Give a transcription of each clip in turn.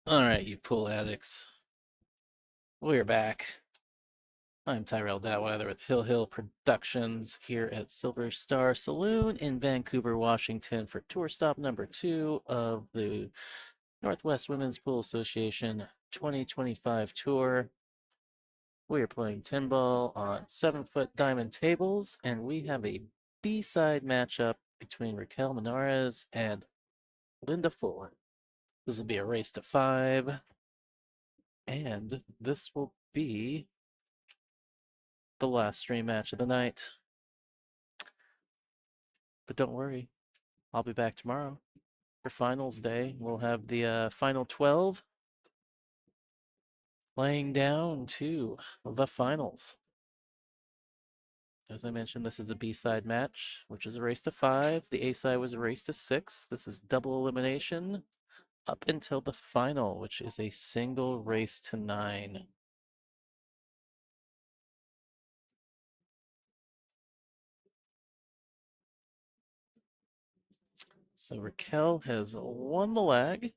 All right, you pool addicts. We're back. I'm Tyrell Datweather with Hill Productions here at Silver Star Saloon in Vancouver, Washington for tour stop number 2 of the Northwest Women's Pool Association 2025 tour. We are playing 10 ball on 7-foot diamond tables, and we have a B-side matchup between Raquel Minjarez and Linda Fuller. This will be a race to 5, and this will be the last stream match of the night. But don't worry, I'll be back tomorrow for finals day. We'll have the final 12 laying down to the finals. As I mentioned, this is a B-side match, which is a race to 5. The A-side was a race to 6. This is double elimination up until the final, which is a single race to 9. So Raquel has won the lag.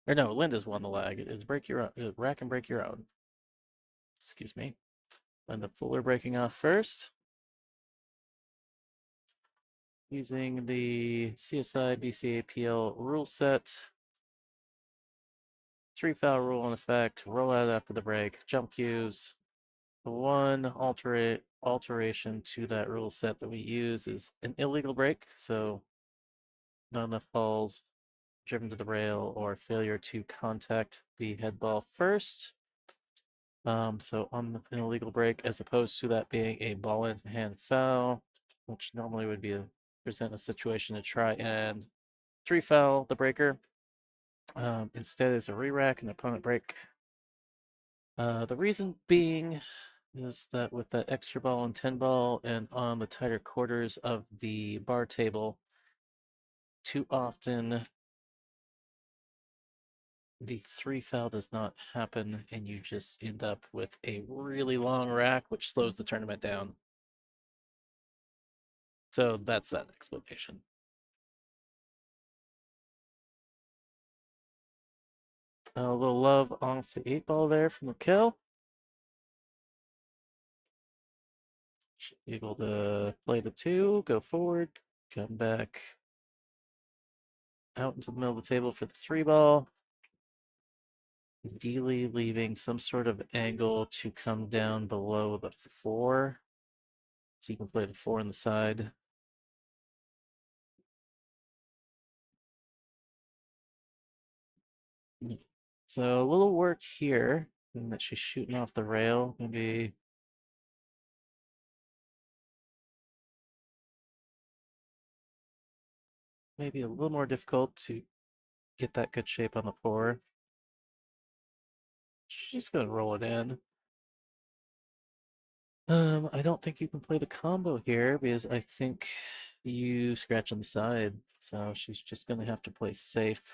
Or no, Linda's won the lag. It is break your own, rack and break your own. Excuse me. Linda Fuller breaking off first. Using the CSI BCAPL rule set. 3 foul rule in effect. Roll out after the break. Jump cues. The one alteration to that rule set that we use is an illegal break. So not enough balls driven to the rail or failure to contact the head ball first. So on an illegal break, as opposed to that being a ball in hand foul, which normally would be present a situation to try and 3 foul the breaker. Instead, it's a re-rack and opponent break. The reason being is that with that extra ball and 10 ball and on the tighter quarters of the bar table, too often the 3 foul does not happen and you just end up with a really long rack, which slows the tournament down. So that's that explanation. A little love off the 8 ball there from Raquel. Should be able to play the 2, go forward, come back out into the middle of the table for the 3 ball. Ideally leaving some sort of angle to come down below the 4. So you can play the 4 on the side. So a little work here, and that she's shooting off the rail. Maybe a little more difficult to get that good shape on the 4. She's gonna roll it in. I don't think you can play the combo here because I think you scratch on the side. So she's just gonna have to play safe.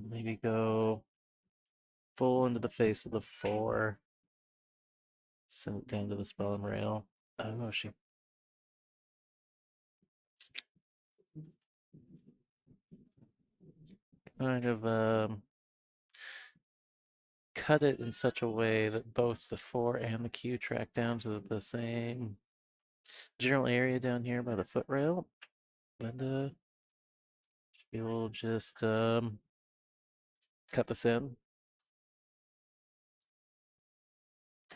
Maybe go full into the face of the 4. Send it down to this bottom rail. Oh, she kind of cut it in such a way that both the 4 and the Q track down to the same general area down here by the foot rail. And we'll just cut this in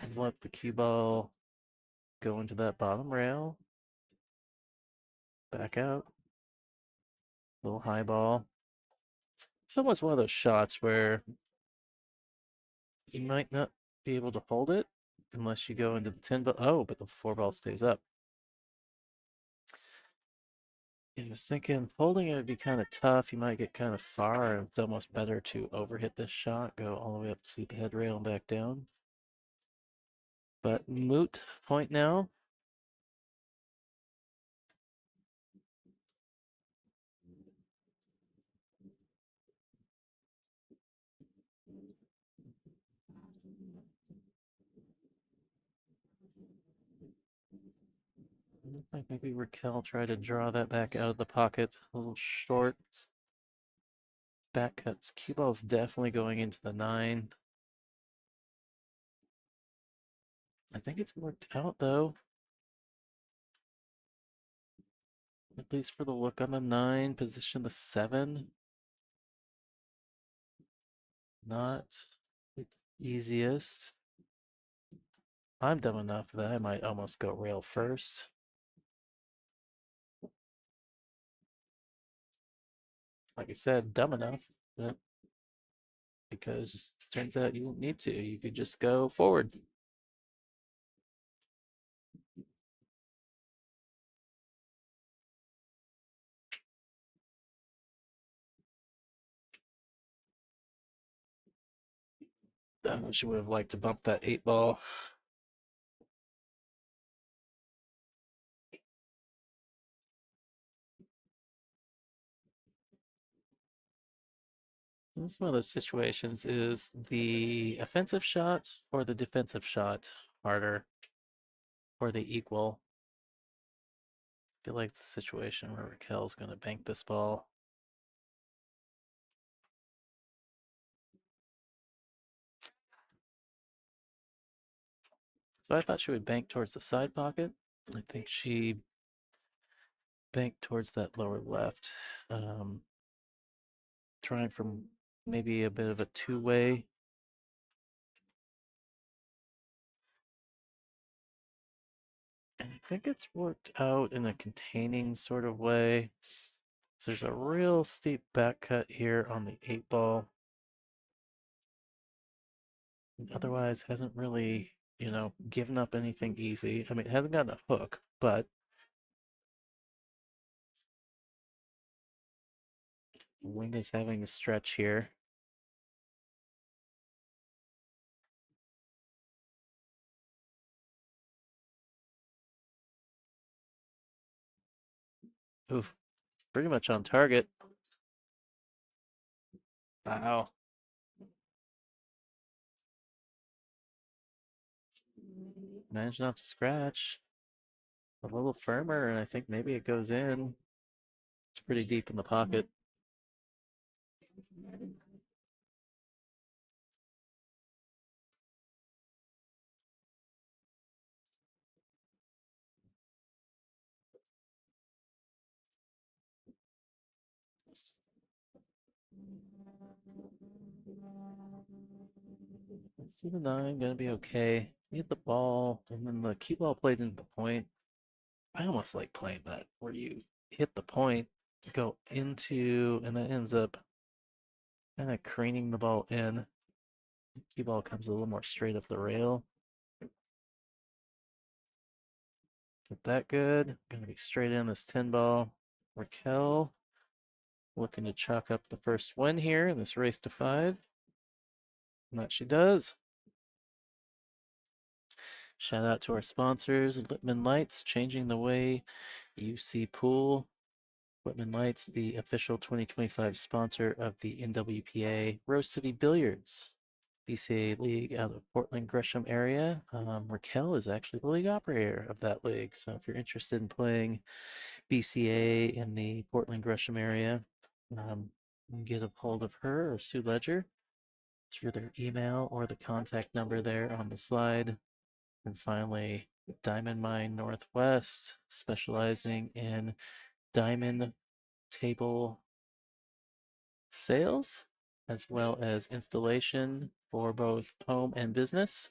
and let the cue ball go into that bottom rail. Back out. Little high ball. It's almost one of those shots where you might not be able to hold it unless you go into the 10 ball. Oh, but the 4 ball stays up. I was thinking holding it would be kind of tough. You might get kind of far. It's almost better to overhit this shot, go all the way up to the head rail and back down. But moot point now. I think maybe Raquel tried to draw that back out of the pocket a little short. back cuts. Cue ball's definitely going into the 9. I think it's worked out though. At least for the look on the 9, position the 7. Not the easiest. I'm dumb enough that I might almost go rail first. Like I said, dumb enough, but because it turns out you don't need to. You could just go forward. She would have liked to bump that 8 ball. It's one of those situations. Is the offensive shot or the defensive shot harder? Or the equal? I feel like the situation where Raquel's going to bank this ball. So I thought she would bank towards the side pocket. I think she banked towards that lower left. Trying from maybe a bit of a two-way. And I think it's worked out in a containing sort of way. So there's a real steep back cut here on the 8 ball. Otherwise, hasn't really, given up anything easy. I mean, it hasn't gotten a hook, but Wing is having a stretch here. Oof, pretty much on target. Wow. Managed not to scratch. A little firmer, and I think maybe it goes in. It's pretty deep in the pocket. See the 9, gonna be okay. Hit the ball, and then the cue ball played into the point. I almost like playing that, where you hit the point, go into, and that ends up kind of craning the ball in. The cue ball comes a little more straight up the rail. Not that good. Gonna be straight in this 10 ball. Raquel looking to chalk up the first win here in this race to 5. And that she does. Shout out to our sponsors, Lippman Lights, changing the way you see pool. Lippman Lights, the official 2025 sponsor of the NWPA Rose City Billiards BCA league out of Portland Gresham area. Raquel is actually the league operator of that league. So if you're interested in playing BCA in the Portland Gresham area, you can get a hold of her or Sue Ledger through their email or the contact number there on the slide. And finally, Diamond Mine Northwest, specializing in diamond table sales as well as installation for both home and business.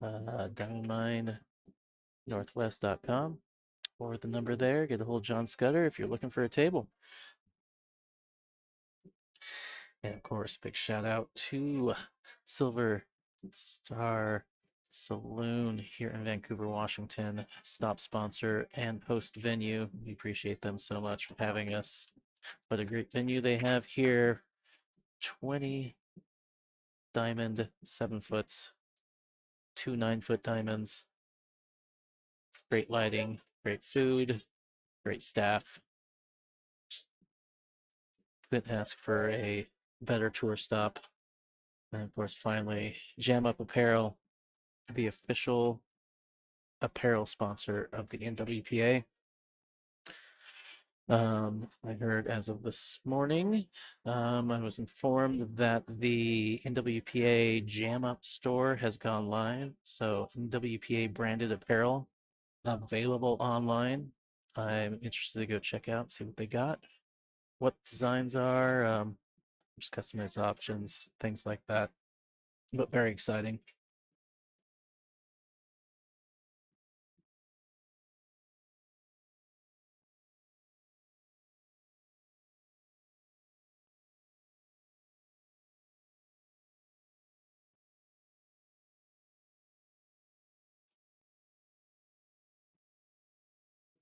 DiamondMineNorthwest.com or the number there. Get a hold of John Scudder if you're looking for a table. And of course, big shout out to Silver Star Saloon here in Vancouver, Washington, stop sponsor and host venue. We appreciate them so much for having us. What a great venue they have here. 20 diamond 7-foots, 2 9-foot diamonds, great lighting, great food, great staff. Couldn't ask for a better tour stop. And of course, finally, Jam Up Apparel, the official apparel sponsor of the NWPA. I heard as of this morning, I was informed that the NWPA Jam Up store has gone live. So NWPA branded apparel available online. I'm interested to go check out, see what they got, what designs are, just customized options, things like that. But very exciting.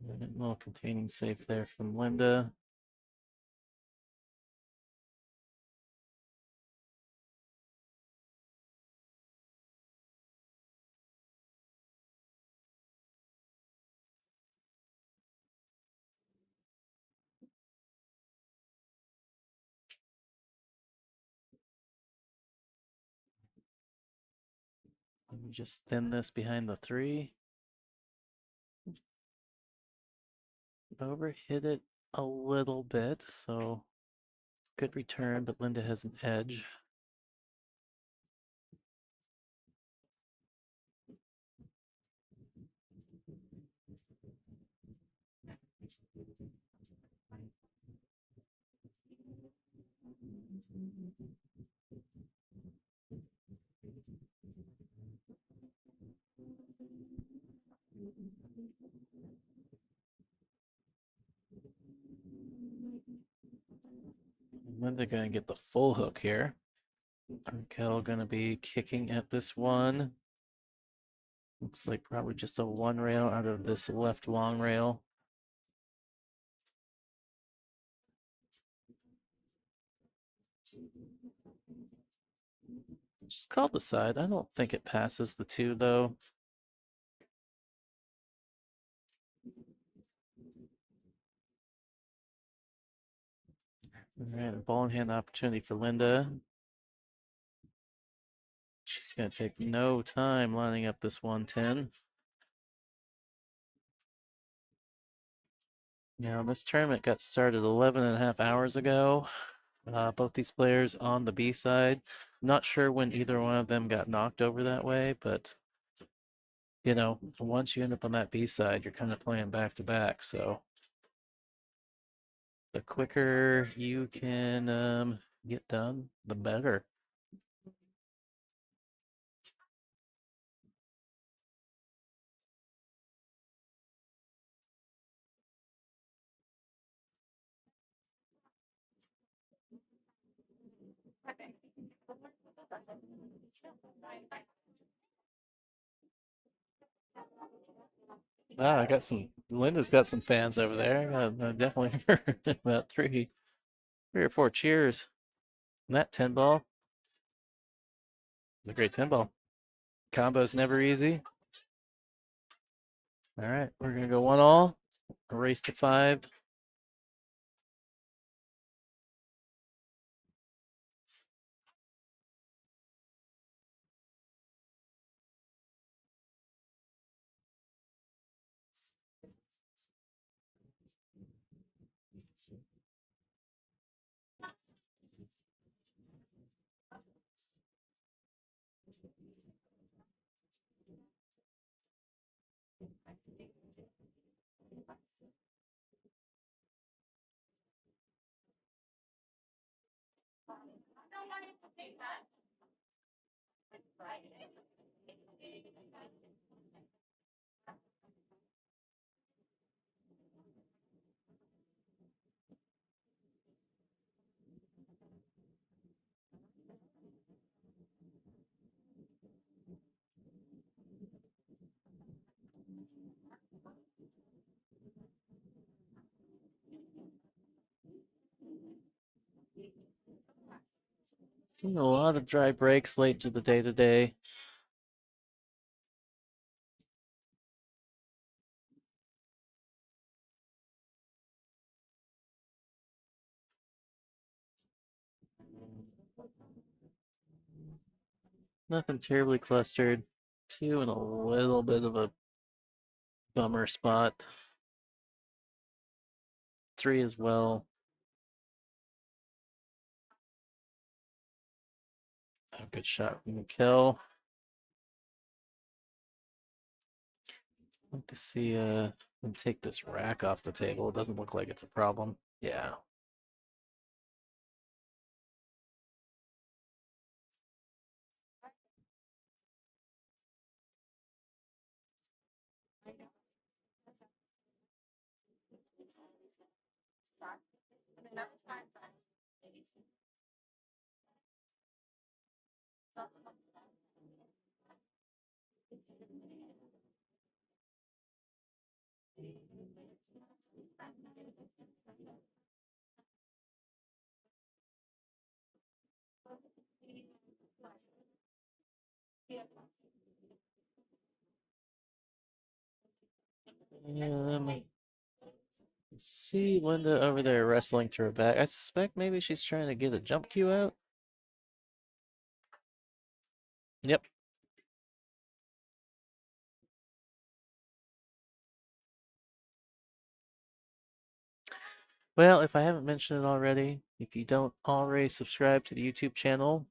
A little containing safe there from Linda. Let me just thin this behind the 3. Over hit it a little bit, so good return, but Linda has an edge. Linda gonna get the full hook here. Raquel gonna be kicking at this one. Looks like probably just a 1 rail out of this left long rail. Just called the side. I don't think it passes the 2 though. All right, ball in hand opportunity for Linda. She's gonna take no time lining up this 110. Now, this tournament got started 11 and a half hours ago. Both these players on the B side. Not sure when either one of them got knocked over that way, but you know, once you end up on that B side, you're kind of playing back to back. So the quicker you can get done, the better. Ah, I got some. Linda's got some fans over there. I definitely heard about three or four cheers. And that 10 ball, the great 10 ball. Combo's never easy. All right, we're gonna go 1-all. A race to 5. Seen a lot of dry breaks late to the day today. Nothing terribly clustered. 2 in a little bit of a bummer spot. 3 as well. A good shot from Raquel. I'd like to see him take this rack off the table. It doesn't look like it's a problem. Yeah. Um, see Linda over there wrestling to her back. I suspect maybe she's trying to get a jump cue out. Yep. Well, if I haven't mentioned it already, if you don't already subscribe to the YouTube channel,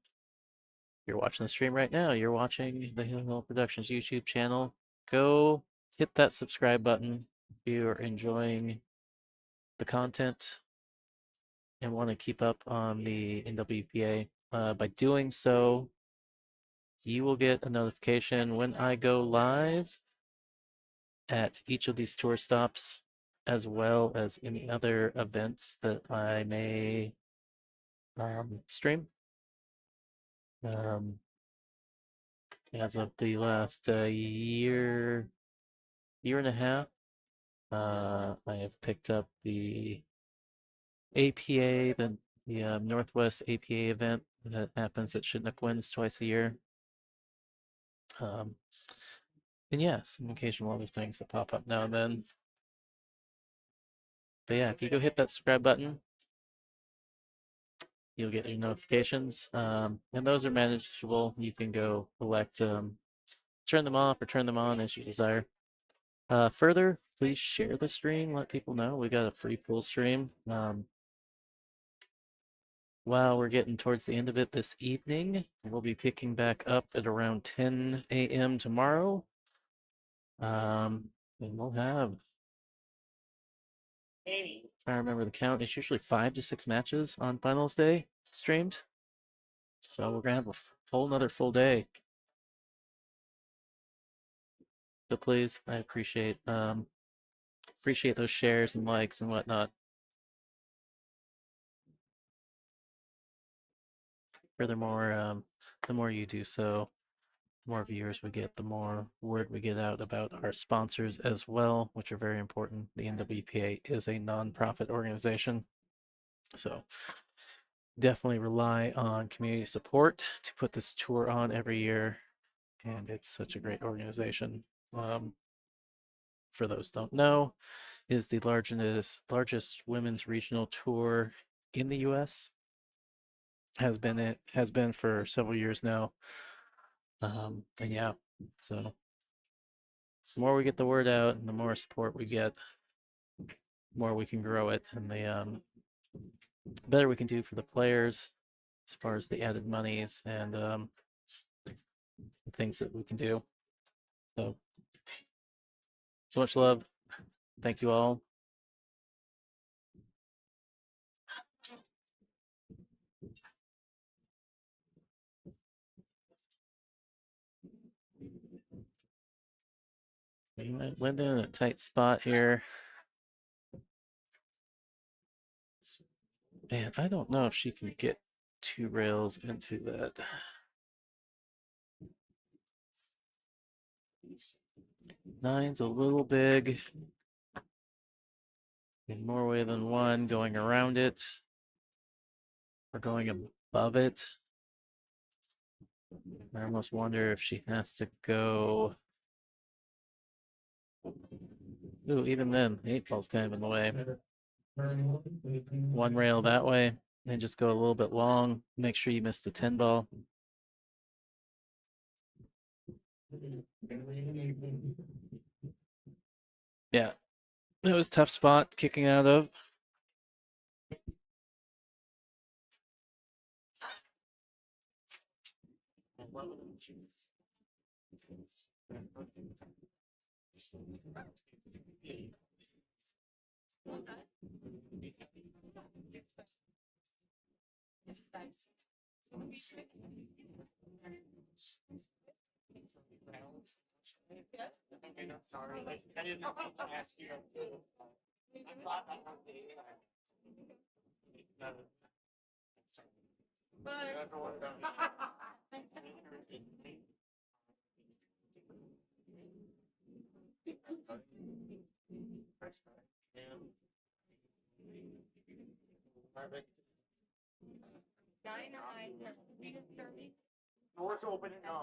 you're watching the stream right now. You're watching the Hill Hill Productions YouTube channel. Go hit that subscribe button if you are enjoying the content and want to keep up on the NWPA. By doing so, you will get a notification when I go live at each of these tour stops, as well as any other events that I may stream. As of the last year and a half, I have picked up the APA, the Northwest APA event that happens at Chinook Winds twice a year. Um, and yeah, some occasional other things that pop up now and then. But yeah, if you go hit that subscribe button, you'll get your notifications. And those are manageable. You can go elect turn them off or turn them on as you desire. Further, please share the stream. Let people know we got a free pool stream. While we're getting towards the end of it this evening, we'll be picking back up at around 10 a.m. tomorrow. And we'll have, if I remember the count, it's usually 5 to 6 matches on finals day streamed. So we're gonna have a whole nother full day. So please, I appreciate those shares and likes and whatnot. Furthermore, the more you do so, the more viewers we get, the more word we get out about our sponsors as well, which are very important. The NWPA is a nonprofit organization, so definitely rely on community support to put this tour on every year, and it's such a great organization. For those who don't know, is the largest women's regional tour in the U.S. Has been for several years now. And yeah, so the more we get the word out and the more support we get, the more we can grow it, and the better we can do for the players as far as the added monies and things that we can do. So much love. Thank you all. Linda in a tight spot here. Man, I don't know if she can get 2 rails into that. Nine's a little big. In more way than one, going around it or going above it. I almost wonder if she has to go. Ooh, even then, 8-ball's kind of in the way. One rail that way, and just go a little bit long. Make sure you miss the 10-ball. Yeah, that was a tough spot kicking out of. Doors open at 9.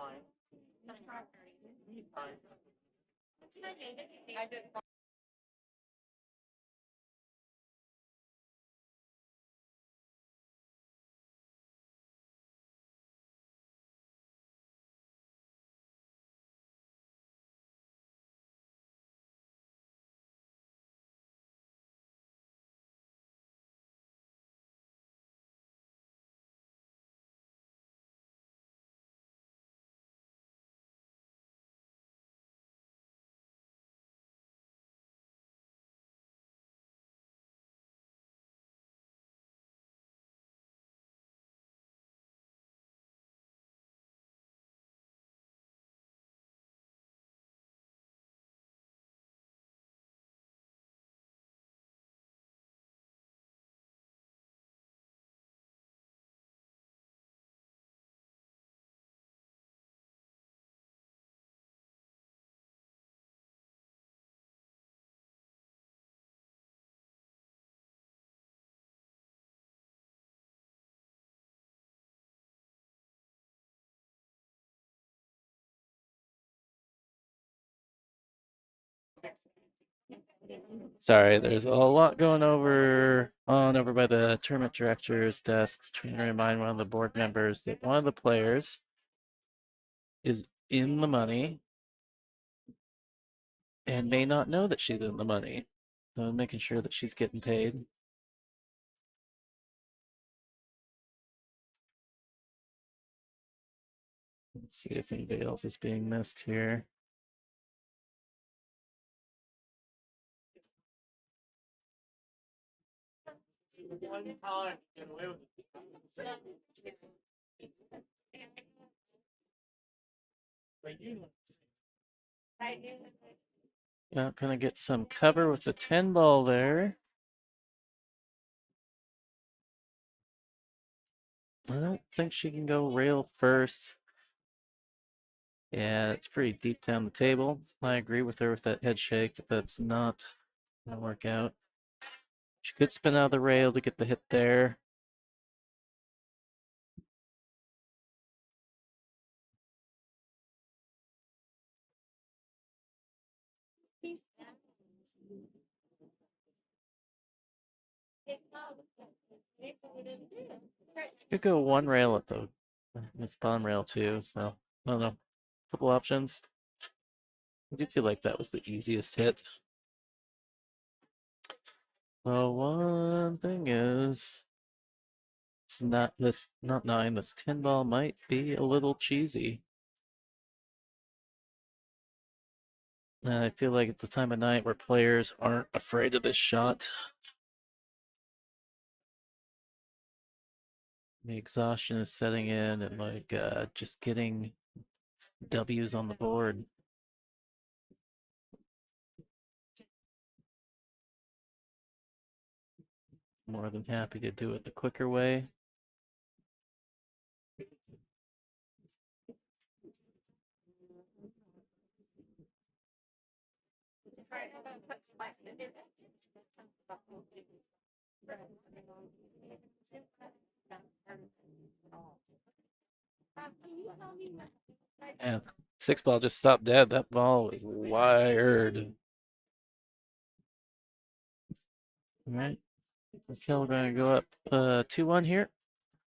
Sorry, there's a lot going over by the tournament director's desk, trying to remind one of the board members that one of the players is in the money and may not know that she's in the money. So I'm making sure that she's getting paid. Let's see if anybody else is being missed here. Now, gonna get some cover with the 10 ball there. I don't think she can go rail first. Yeah, it's pretty deep down the table. I agree with her with that head shake, but that's not gonna work out. She could spin out of the rail to get the hit there. Could go one rail at the spawn rail too, so I don't know. Couple options. I do feel like that was the easiest hit. Well, one thing is, it's not this, not 9. This 10 ball might be a little cheesy. I feel like it's the time of night where players aren't afraid of this shot. The exhaustion is setting in, and like just getting W's on the board. More than happy to do it the quicker way. And 6 ball just stopped dead. That ball was wired. All right. Raquel, we're going to go up 2-1 here.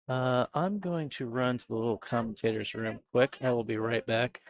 I'm going to run to the little commentator's room quick. I will be right back.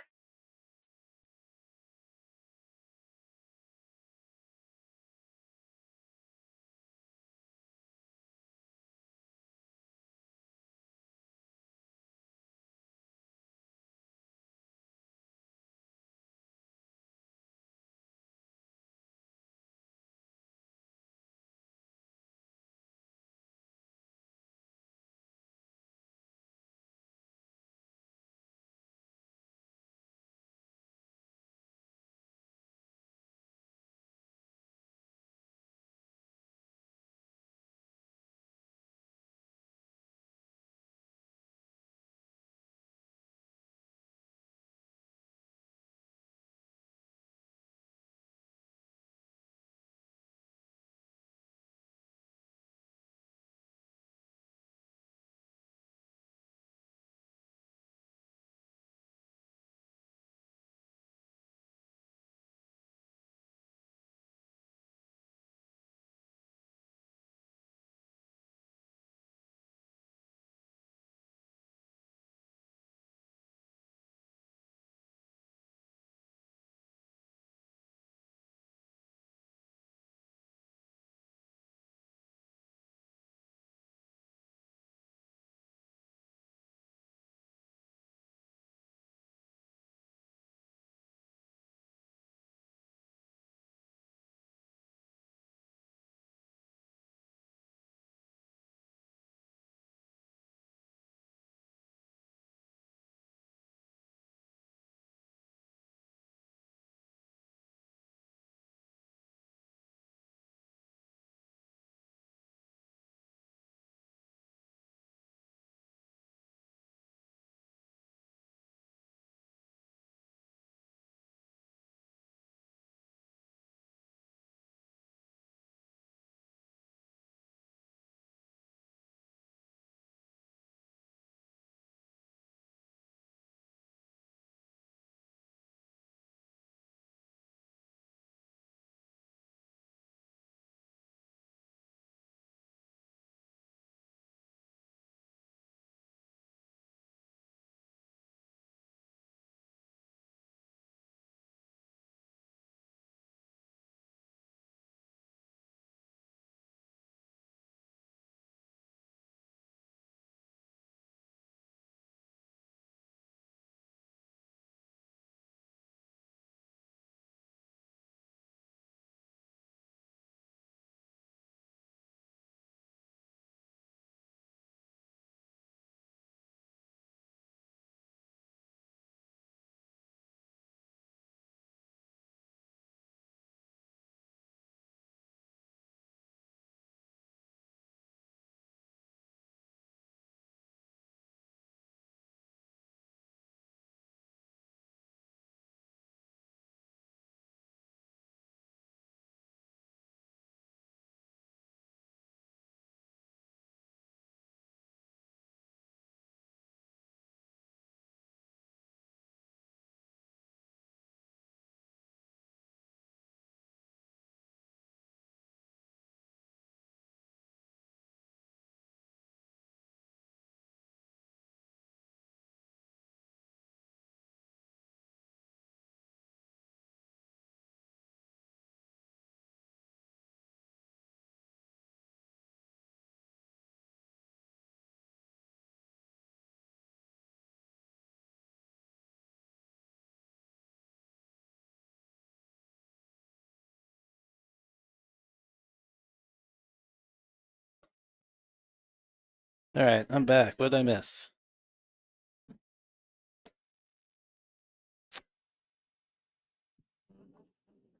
All right, I'm back. What did I miss?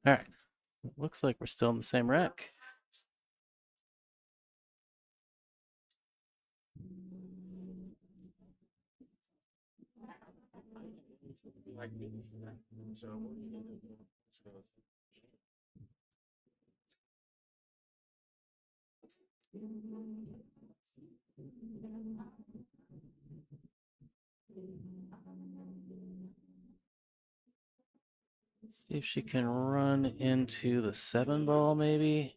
All right. It looks like we're still in the same rack. Let's see if she can run into the 7 ball, maybe.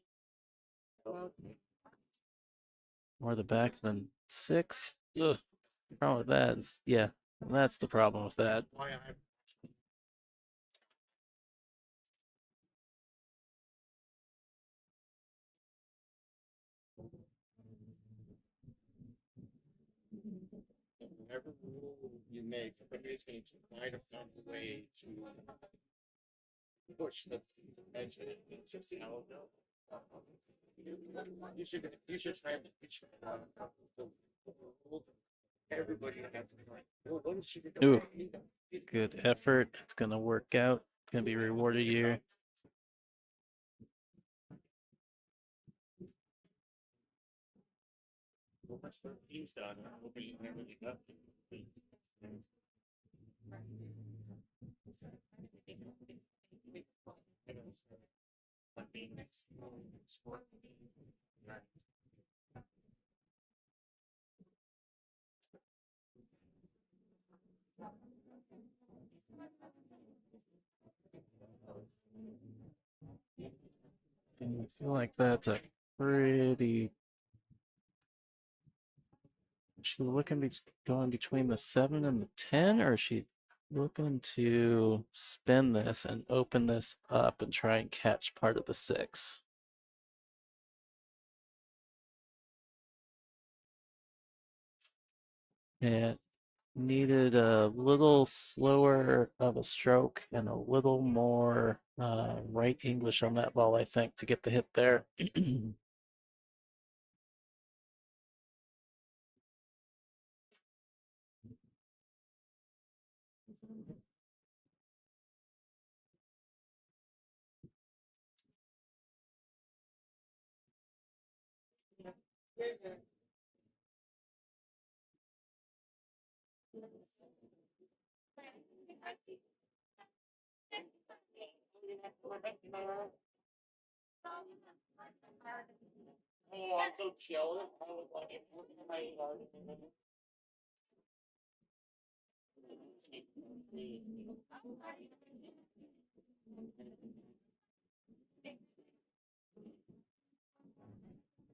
Or the back of the 6. Ugh. The problem with that is, yeah, that's the problem with that. Whatever rule you make, somebody's going to try to find a way to push the edge of it. It's just how it goes. You should try and teach the rule. Everybody has to be like, well, what is she doing? Ooh, good effort. It's gonna work out. Gonna be rewarded here. Once the team's done, we'll be really good. And I feel like that's a pretty. Is she looking to going between the 7 and the 10, or is she looking to spin this and open this up and try and catch part of the 6? It needed a little slower of a stroke and a little more right English on that ball, I think, to get the hit there. Oh, I'm so chill. I was like,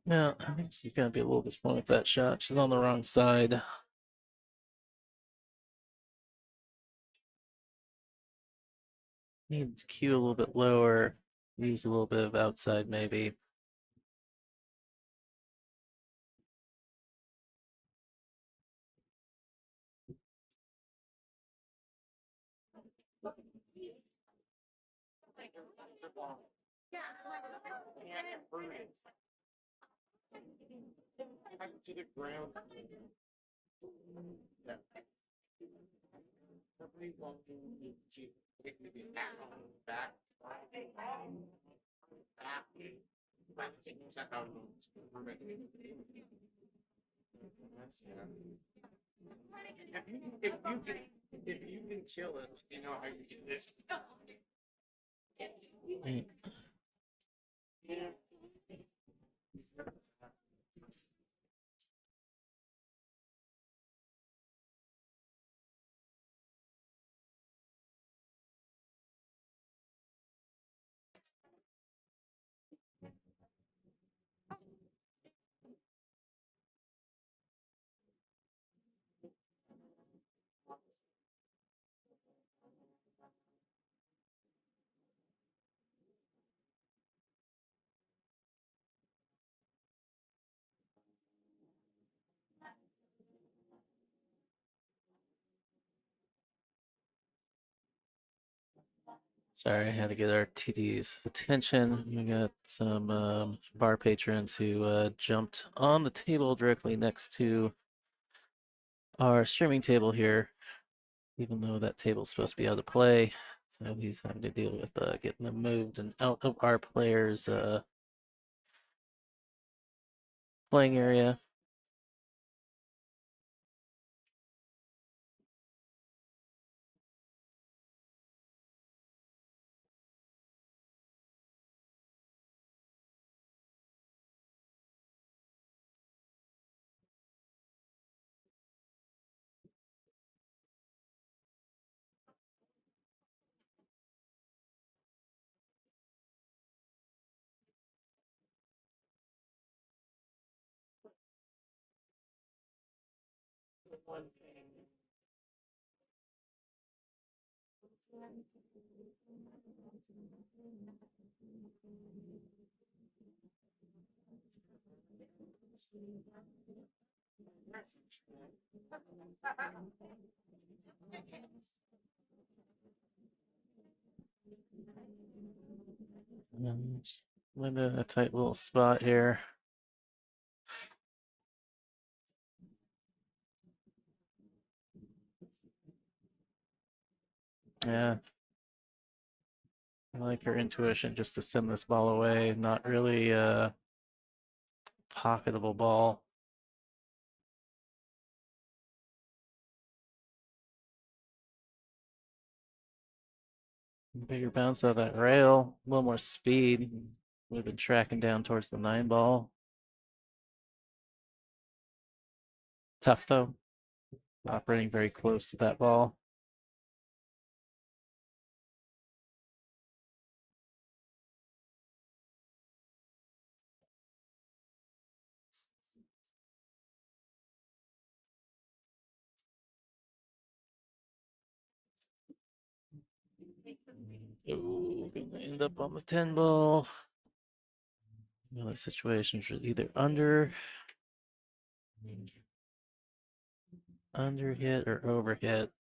No, I think she's gonna be a little disappointed with that shot. She's on the wrong side. Need to cue a little bit lower. Use a little bit of outside, maybe. to the ground. Yeah. Somebody walking the Jeep. It could be back on the back. Back. Back to check out. If you can kill it, you know how you do this. Mm. Sorry, I had to get our TD's attention. We got some bar patrons who jumped on the table directly next to our streaming table here, even though that table's supposed to be out of play. So he's having to deal with getting them moved and out of our players' playing area. Just land in a tight little spot here. Yeah, I like her intuition just to send this ball away. Not really a pocketable ball. Bigger bounce out of that rail, a little more speed. We've been tracking down towards the 9 ball. Tough though, operating very close to that ball. Ooh, gonna end up on the 10 ball. Another situation for either under hit or over hit.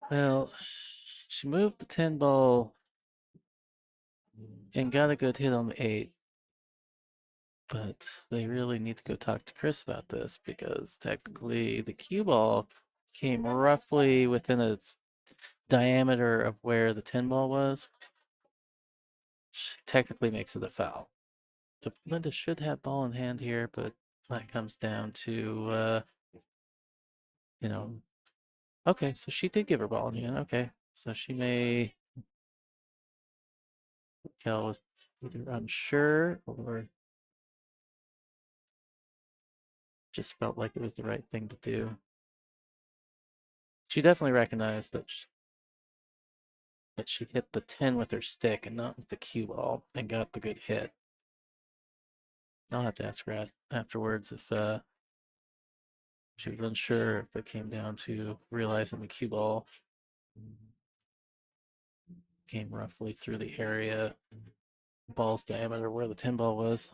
Well, she moved the 10 ball and got a good hit on the 8. But they really need to go talk to Chris about this because technically the cue ball came roughly within its diameter of where the 10 ball was. Technically makes it a foul. The Linda should have ball in hand here, but that comes down to, you know, okay, so she did give her ball in hand. Okay, so she may. Raquel was either unsure or just felt like it was the right thing to do. She definitely recognized that she hit the 10 with her stick and not with the cue ball and got the good hit. I'll have to ask her afterwards if she was unsure if it came down to realizing the cue ball came roughly through the area, ball's diameter where the 10 ball was.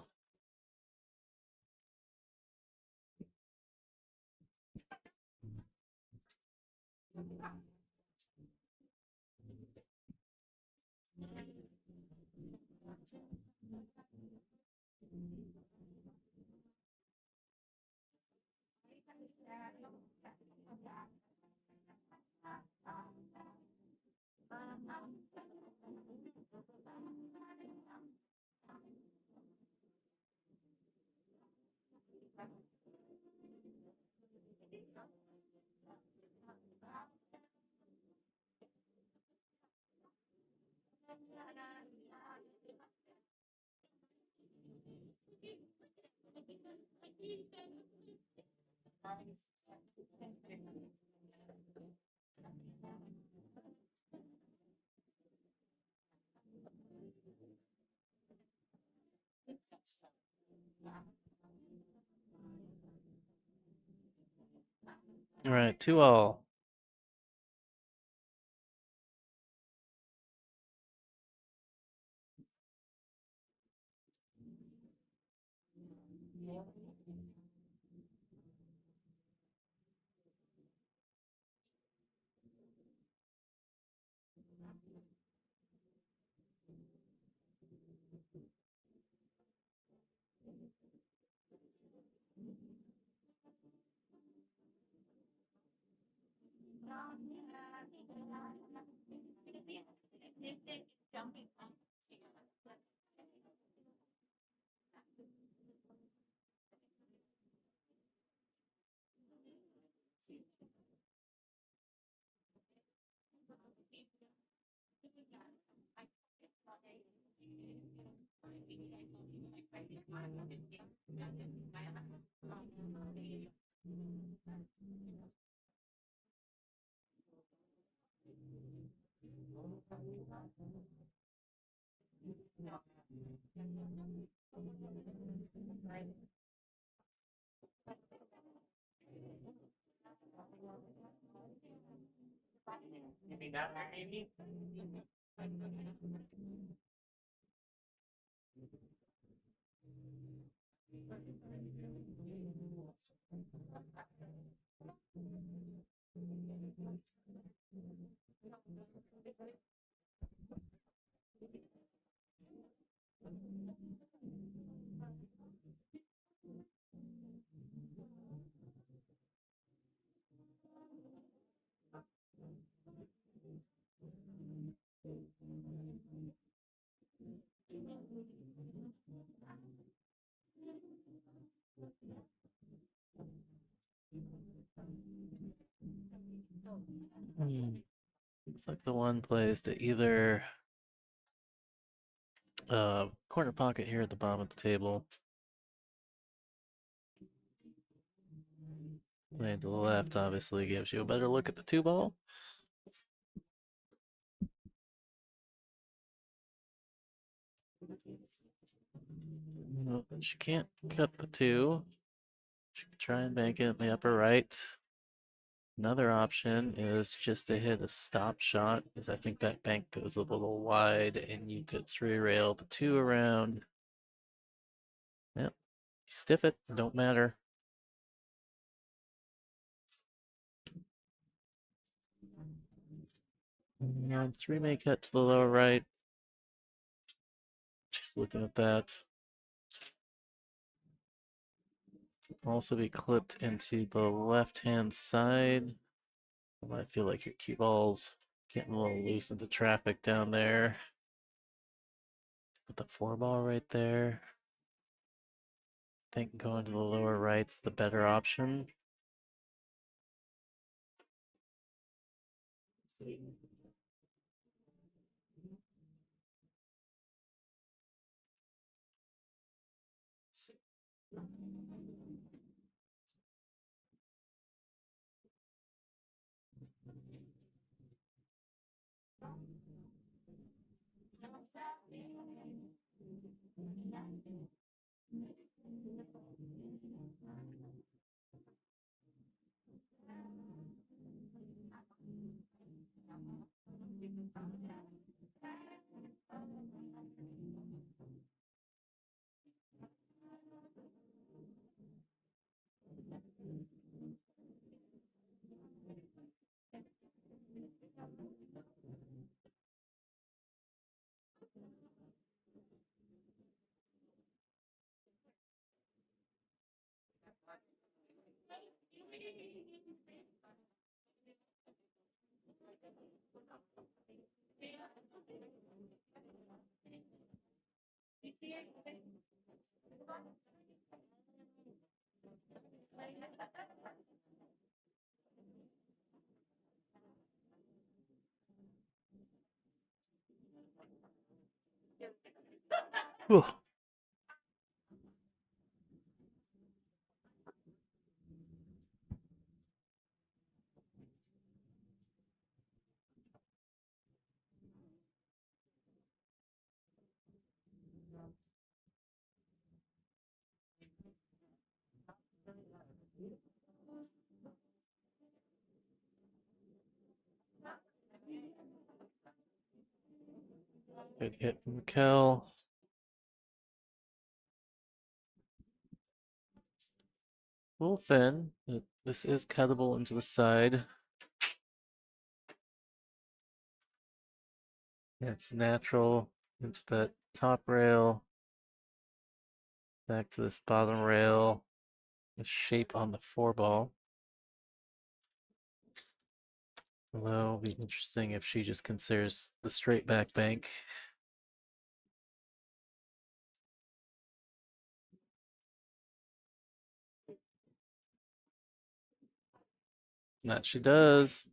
All right, 2-all. Maybe that way, maybe. Looks like the one plays to either corner pocket here at the bottom of the table. Playing to the left obviously gives you a better look at the 2-ball. She can't cut the 2. She can try and bank it in the upper right. Another option is just to hit a stop shot, because I think that bank goes a little wide and you could 3-rail the 2 around. Yep. Stiff it, don't matter. And 3 may cut to the lower right. Just looking at that. Also be clipped into the left-hand side. I feel like your cue ball's getting a little loose into traffic down there. Put the 4-ball right there. I think going to the lower right's the better option. Whew. Good hit from Raquel. A little thin, but this is cuttable into the side. It's natural into that top rail. Back to this bottom rail. The shape on the four ball. Although it'll be interesting if she just considers the straight back bank. That she does.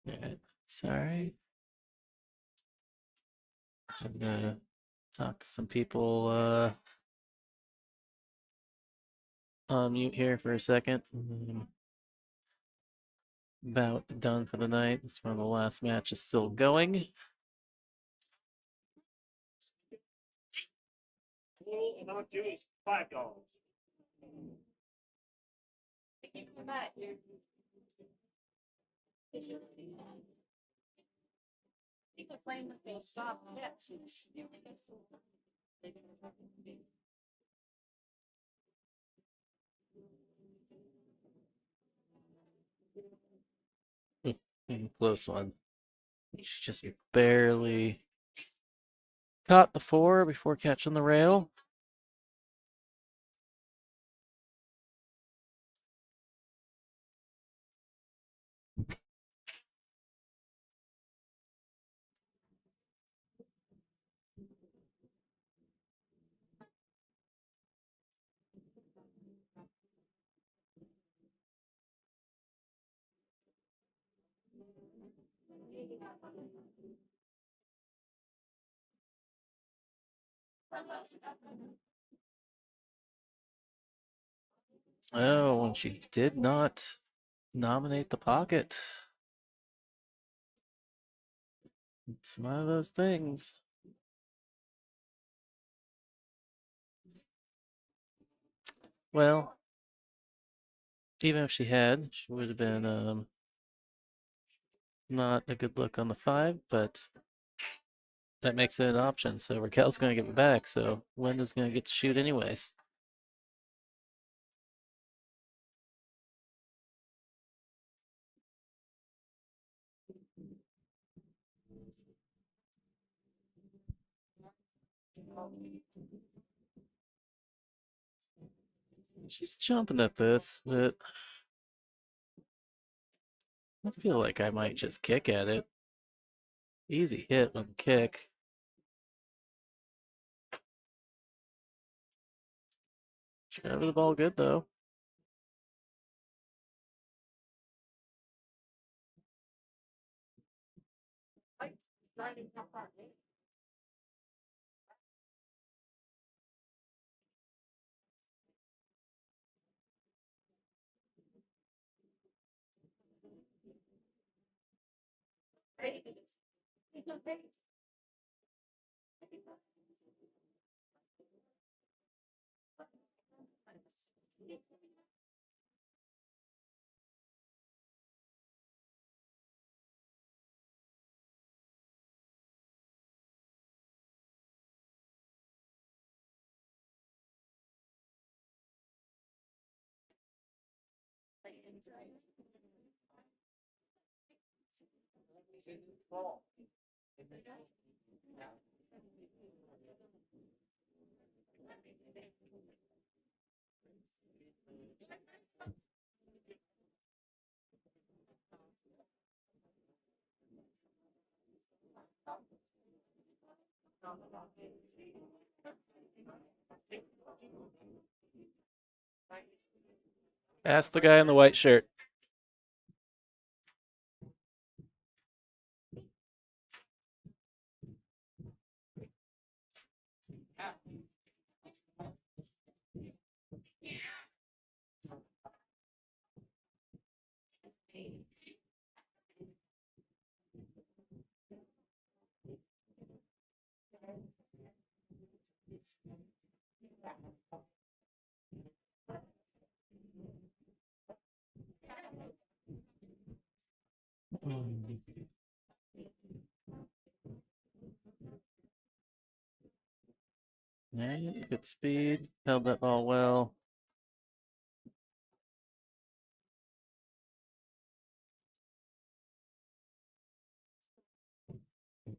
Yeah, sorry. I'm gonna talk to some people on mute here for a second. About done for the night. This one of the last match is still going. Full amount due is $5. People playing with those soft tips. Close one. She just barely caught the four before catching the rail. Oh, and she did not nominate the pocket. It's one of those things. Well, even if she had, she would have been not a good look on the five, but that makes it an option. So Raquel's going to give it back. So Linda's going to get to shoot anyways. She's jumping at this, but I feel like I might just kick at it. Easy hit on the kick. She got over the ball good though. Ask the guy in the white shirt. And good speed. Held that ball well.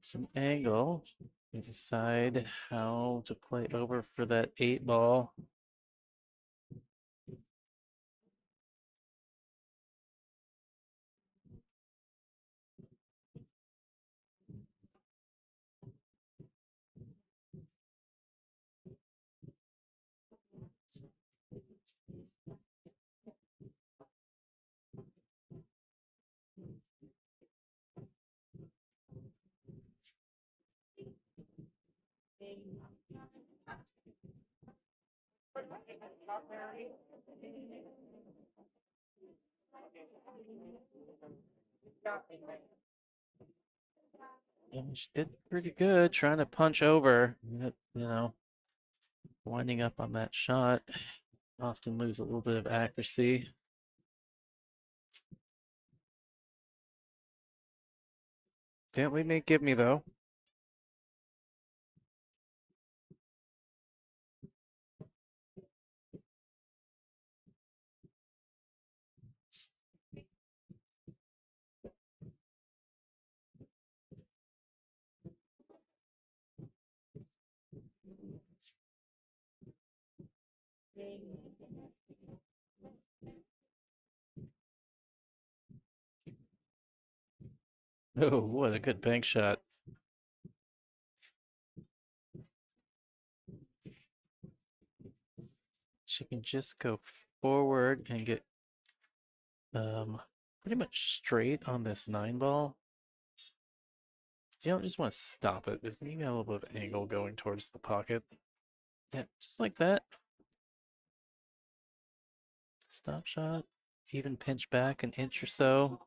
Some angle. You decide how to play over for that 8 ball. And she did pretty good trying to punch over. Winding up on that shot. Often lose a little bit of accuracy. Didn't leave me give me though. Oh, what a good bank shot. She can just go forward and get pretty much straight on this 9 ball. You don't just want to stop it because you got a little bit of angle going towards the pocket. Yeah, just like that. Stop shot. Even pinch back an inch or so.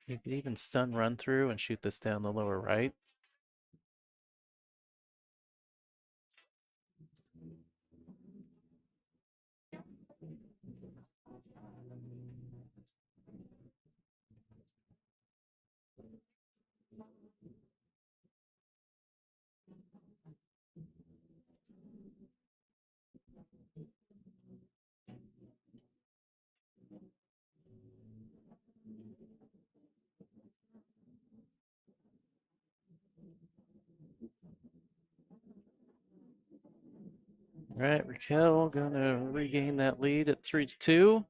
You could even stun run through and shoot this down the lower right. All right, Raquel gonna regain that lead at 3-2.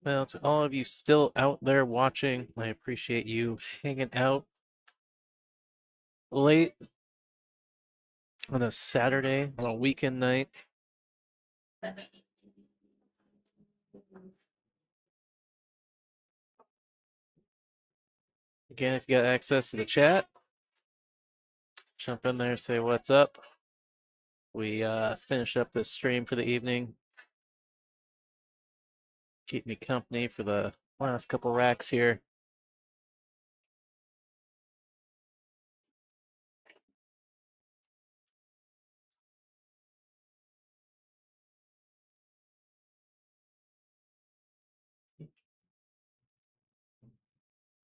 Well, to all of you still out there watching, I appreciate you hanging out late on a Saturday, on a weekend night. Again, if you got access to the chat, jump in there, say what's up. We finish up this stream for the evening. Keep me company for the last couple racks here.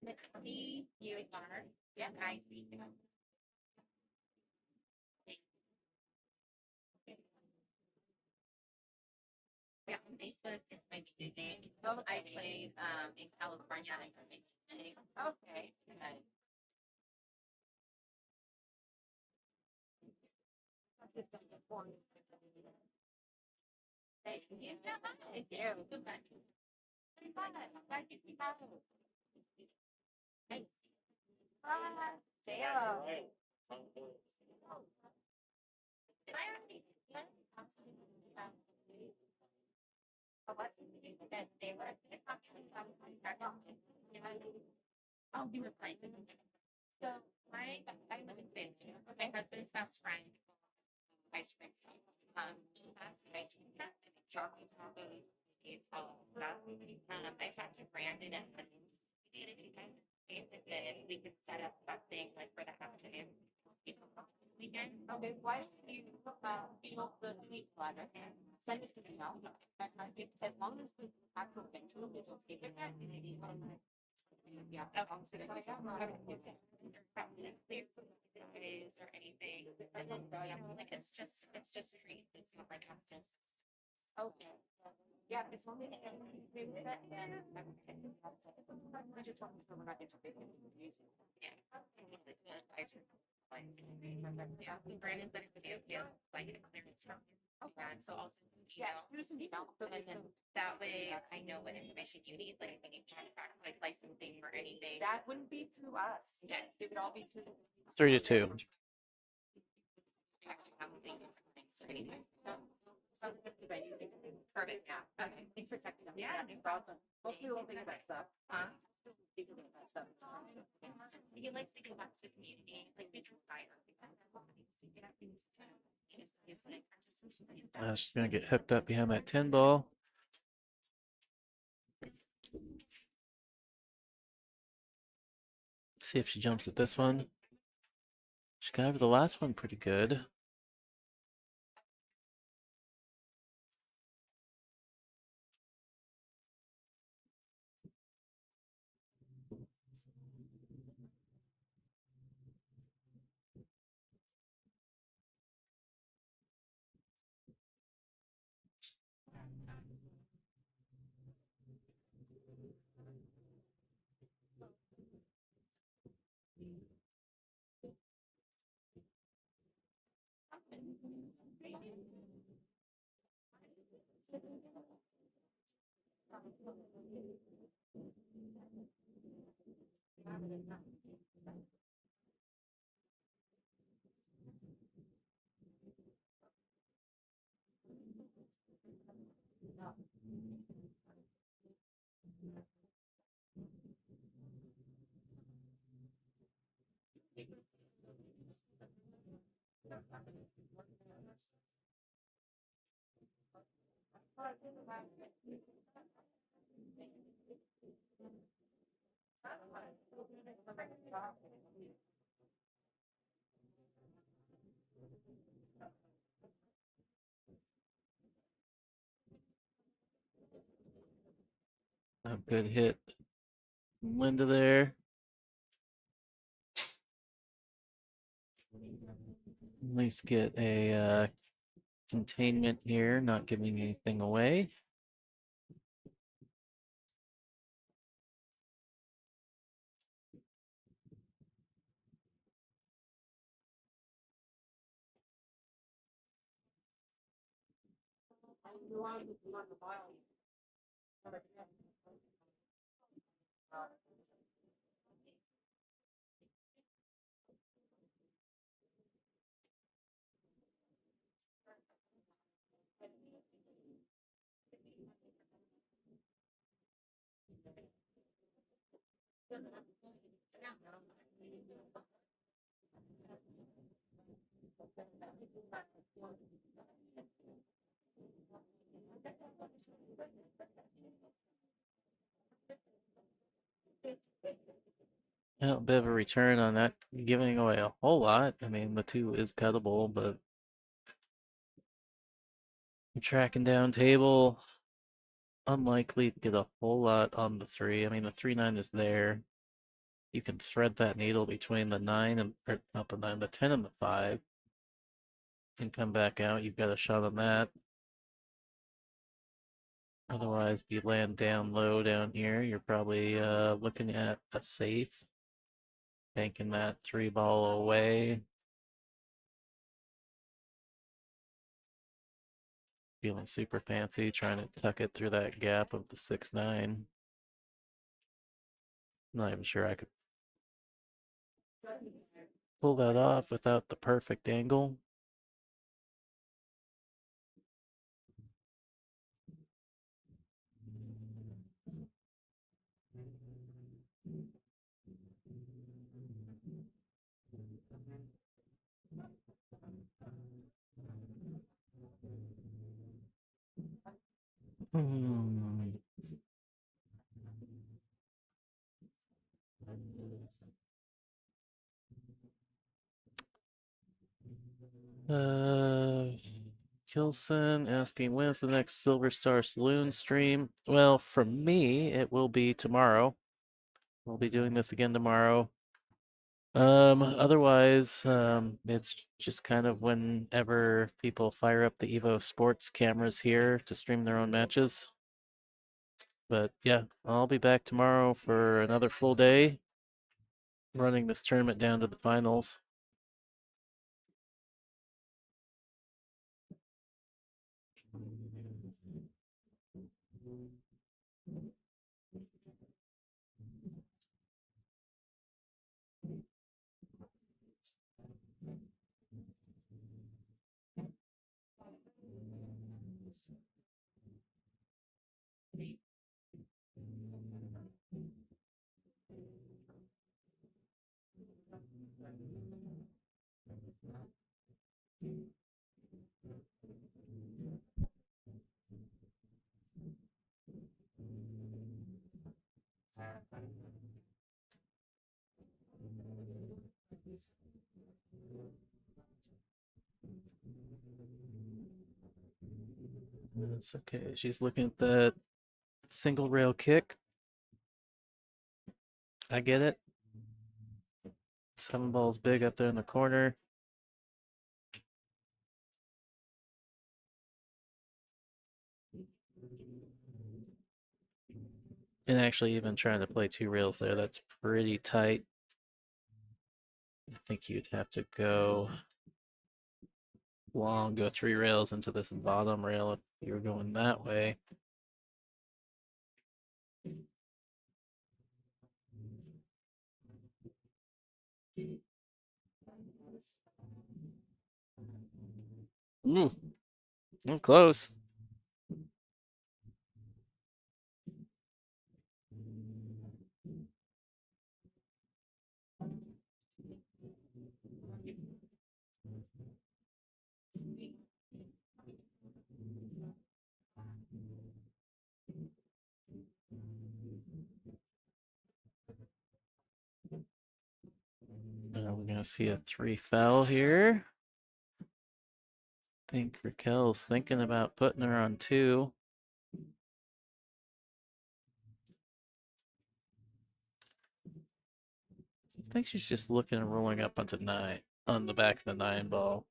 It's me, you and Mark. Yeah, I see. Yeah, on Facebook, it's my name. Well, I played in California. Okay. Okay. Thank you. Thank you. Thank you. Damn. Did I already? That they were I'll be replacing. So I live in Vancouver. My husband's best friend, ice cream shop. He has an ice cream shop and chocolate tacos. It's all that. I talked to Brandon and if you guys if we could set up something like for the afternoon. Weekend. Okay, why don't you email the email address and send us an email? If as long as the actual venue is okay with that, then maybe yeah. So if I got probably clear days or anything. Like it's just street. It's not like I'm just okay. Yeah, it's only that. I just want to cover that education. Yeah. Yeah, Brandon said it would be okay, like a clearance from. And so I'll send you an email. Here's an email. And then that way I know what information you need, like if you need like licensing or anything. That wouldn't be through us. Yeah. It would all be through. 3 to 2. Actually have a thing or anything. Perfect, yeah. Okay, thanks for checking out. Yeah, it's awesome. Most people don't think of that stuff. Huh? People think of that stuff. He likes to give back to the community, like we try. She's gonna get hooked up behind that 10 ball. See if she jumps at this one. She got over the last one pretty good. A good hit. Linda there. At least get a containment here, not giving anything away. A bit of a return on that, giving away a whole lot. I mean, the 2 is cuttable, but tracking down table, unlikely to get a whole lot on the 3. I mean, the 3-9 is there. You can thread that needle between the 9 and, or not the 9, the 10 and the 5, and come back out. You've got a shot on that. Otherwise, if you land down low down here, you're probably looking at a safe, banking that 3 ball away. Feeling super fancy, trying to tuck it through that gap of the 6-9. Not even sure I could pull that off without the perfect angle. Hmm. Kilson asking when's the next Silver Star Saloon stream? Well, for me, it will be tomorrow. We'll be doing this again tomorrow. Otherwise, it's just kind of whenever people fire up the Evo Sports cameras here to stream their own matches. But yeah, I'll be back tomorrow for another full day running this tournament down to the finals. It's okay. She's looking at the single rail kick. I get it. 7 ball's big up there in the corner. And actually, even trying to play 2 rails there, that's pretty tight. I think you'd have to go long, go 3 rails into this bottom rail if you were going that way. Ooh, close. We're gonna see a 3 foul here. I think Raquel's thinking about putting her on 2. I think she's just looking and rolling up onto 9 on the back of the 9 ball.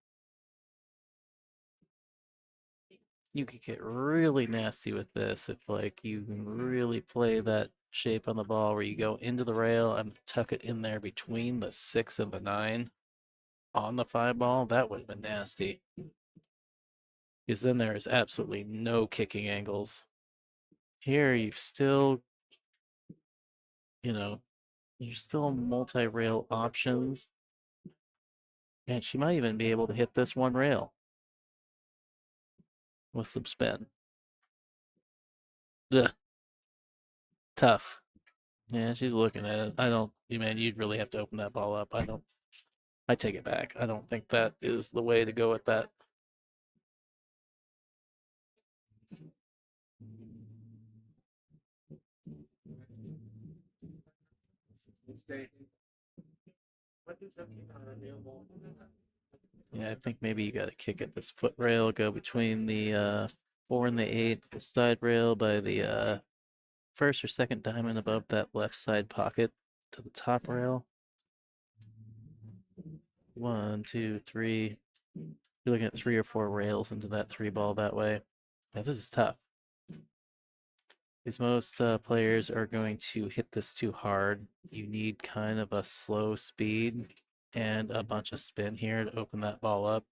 You could get really nasty with this if like you can really play that shape on the ball where you go into the rail and tuck it in there between the 6 and the 9 on the 5 ball. That would have been nasty. Because then there is absolutely no kicking angles. Here you've still, you're still multi-rail options. And she might even be able to hit this one rail with some spin. Ugh. Tough. Yeah, she's looking at it. I don't, man, you'd really have to open that ball up. I take it back. I don't think that is the way to go with that. What is that available? Yeah, I think maybe you got to kick at this foot rail, go between the 4 and the 8, the side rail by the first or second diamond above that left side pocket to the top rail. 1, 2, 3. You're looking at 3 or 4 rails into that 3 ball that way. Yeah, this is tough. Because most players are going to hit this too hard. You need kind of a slow speed and a bunch of spin here to open that ball up.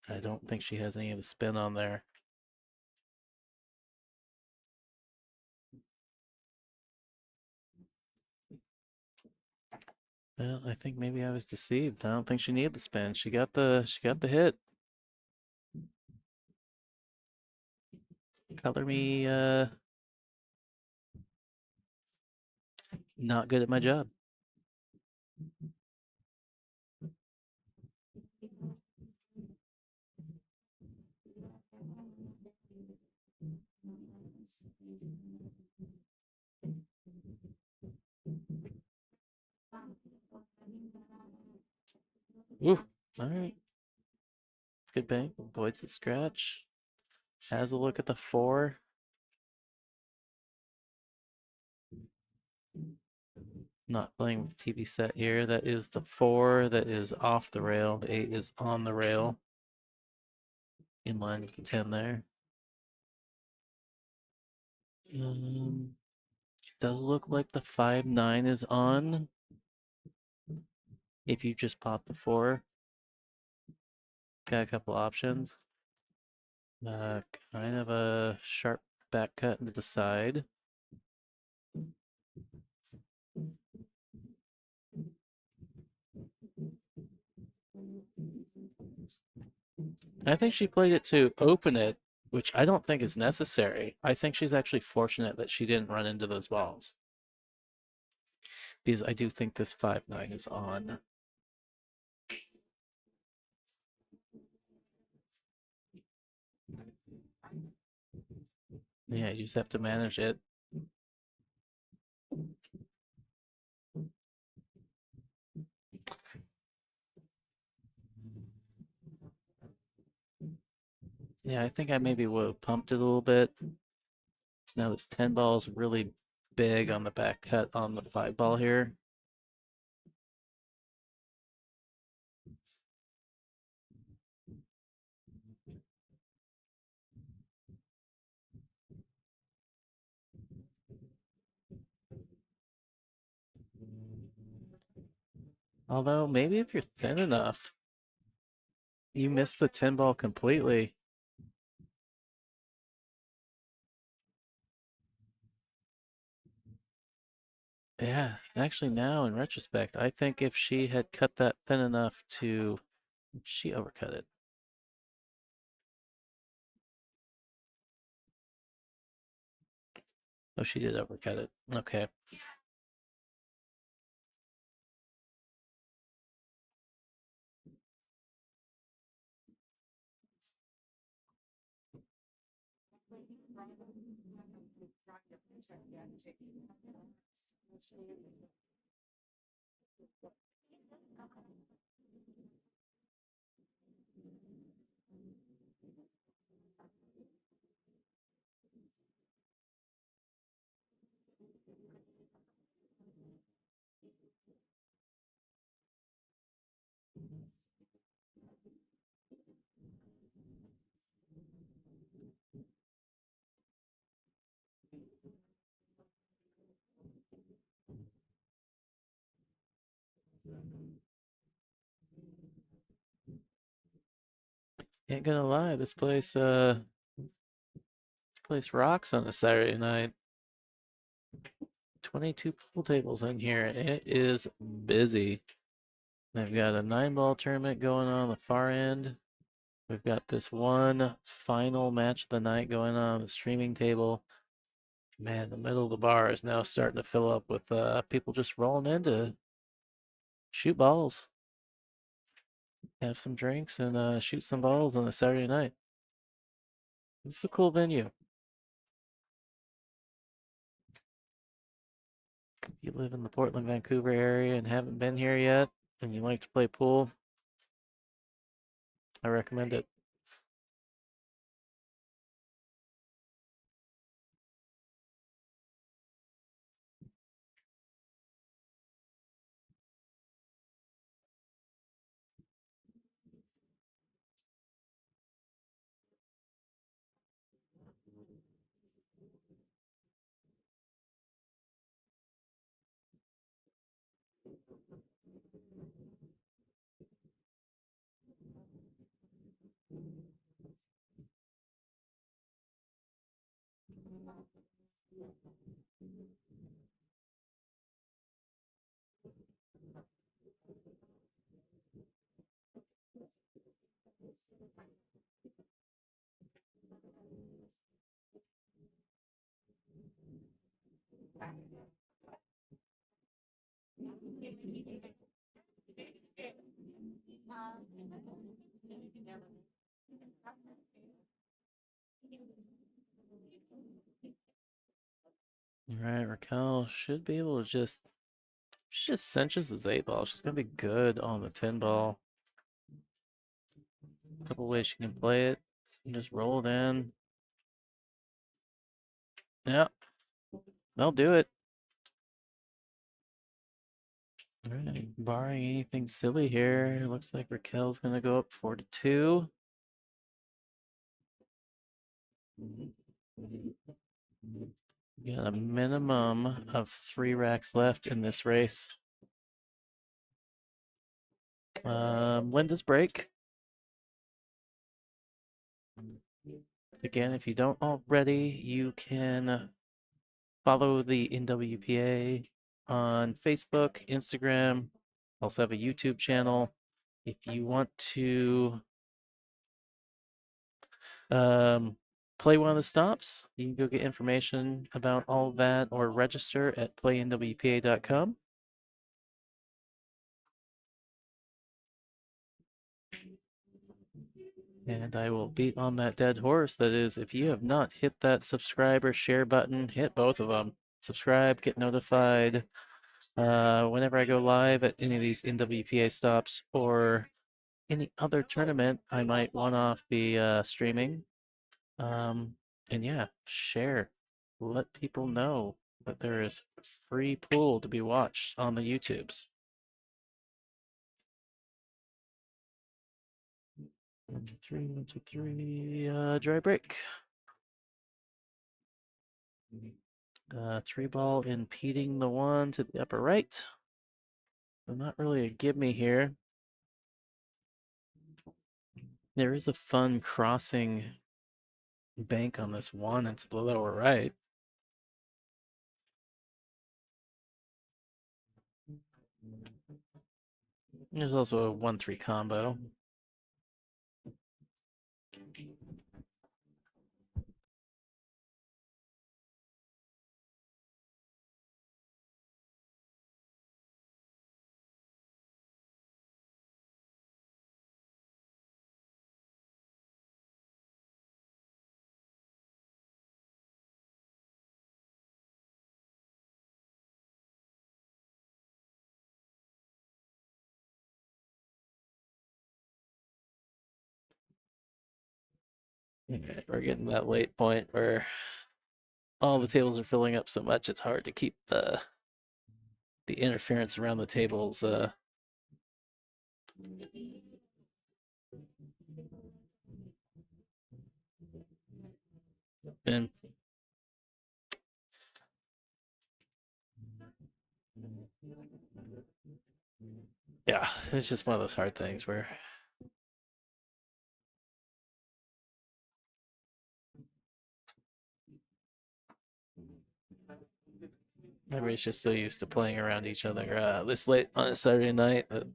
I don't think she has any of the spin on there. Well, I think maybe I was deceived. I don't think she needed the spin. She got the hit. Color me not good at my job. Ooh, all right. Good bank. Avoids the scratch. Has a look at the 4. Not playing with TV set here. That is the 4 that is off the rail. The 8 is on the rail. In line with the 10 there. It does look like the 5-9 is on. If you just pop the 4. Got a couple options. Kind of a sharp back cut into the side. I think she played it to open it, which I don't think is necessary. I think she's actually fortunate that she didn't run into those balls. Because I do think this 5-9 is on. Yeah, you just have to manage it. Yeah, I think I maybe would have pumped it a little bit. So now this 10 ball is really big on the back cut on the 5 ball here. Although maybe if you're thin enough, you miss the 10 ball completely. Yeah, actually now in retrospect, I think if she had cut that thin enough to, she overcut it. Oh, she did overcut it. Okay. Ain't gonna lie, this place rocks on a Saturday night. 22 pool tables in here. It is busy. They've got a 9 ball tournament going on the far end. We've got this one final match of the night going on the streaming table. Man, the middle of the bar is now starting to fill up with people just rolling in to shoot balls, have some drinks, and shoot some balls on a Saturday night. It's a cool venue. If you live in the Portland, Vancouver area and haven't been here yet, and you like to play pool, I recommend it. All right, Raquel should be able to she just cinches the 8 ball. She's gonna be good on the 10 ball. A couple ways she can play it. You just roll it in. Yeah, they'll do it. All right, barring anything silly here, it looks like Raquel's gonna go up 4-2. Got a minimum of 3 racks left in this race. When does break? Again, if you don't already, you can follow the NWPA on Facebook, Instagram. Also have a YouTube channel. If you want to play one of the stops, you can go get information about all of that or register at playnwpa.com. And I will beat on that dead horse. That is, if you have not hit that subscribe or share button, hit both of them. Subscribe, get notified whenever I go live at any of these NWPA stops or any other tournament I might one-off be streaming. And yeah, share. Let people know that there is free pool to be watched on the YouTubes. 1-2-3, 1-2-3, dry break. 3 ball impeding the one to the upper right. So not really a give me here. There is a fun crossing bank on this one into the lower right. There's also a 1-3 combo. Okay, we're getting that late point where all the tables are filling up so much it's hard to keep the interference around the tables and yeah, it's just one of those hard things where everybody's just so used to playing around each other this late on a Saturday night that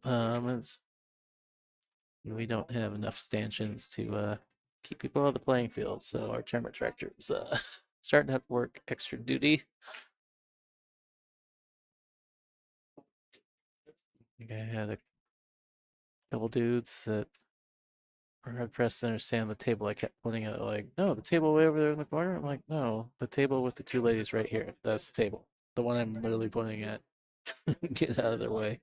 We don't have enough stanchions to keep people on the playing field, so our tournament director's starting to have to work extra duty. I think I had a couple dudes that were hard pressed to understand the table I kept pointing at, like, no, the table way over there in the corner. I'm like, no, the table with the two ladies right here. That's the table. The one I'm literally pointing at. Get out of their way.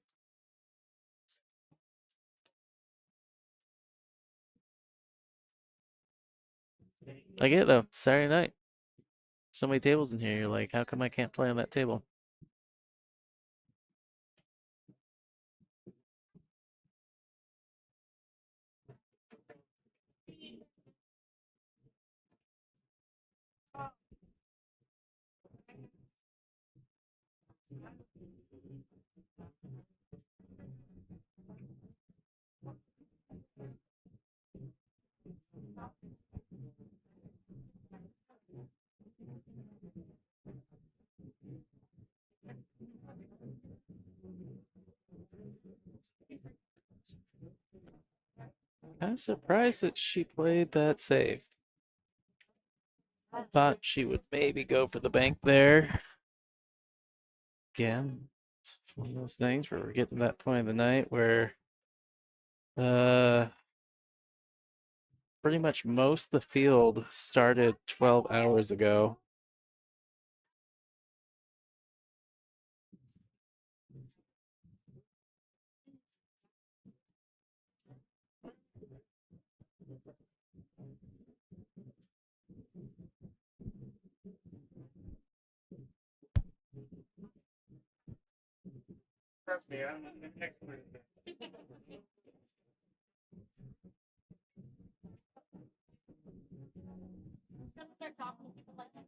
I get it though. Saturday night. So many tables in here. You're like, how come I can't play on that table? I'm surprised that she played that safe. Thought she would maybe go for the bank there. Again, it's one of those things where we're getting to that point of the night where pretty much most of the field started 12 hours ago. Trust me, I'm an expert. Start talking to people like that.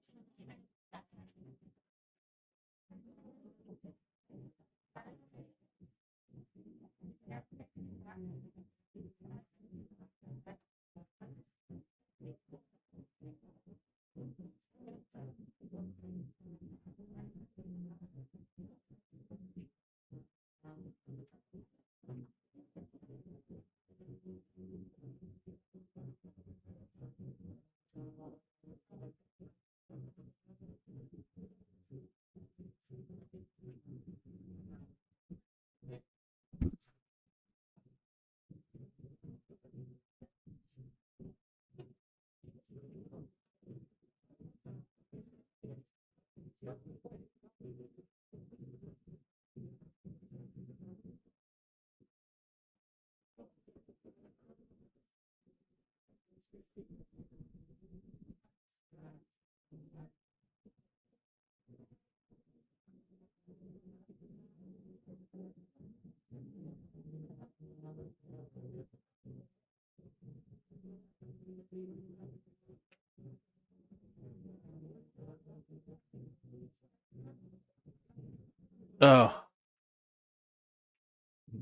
Oh,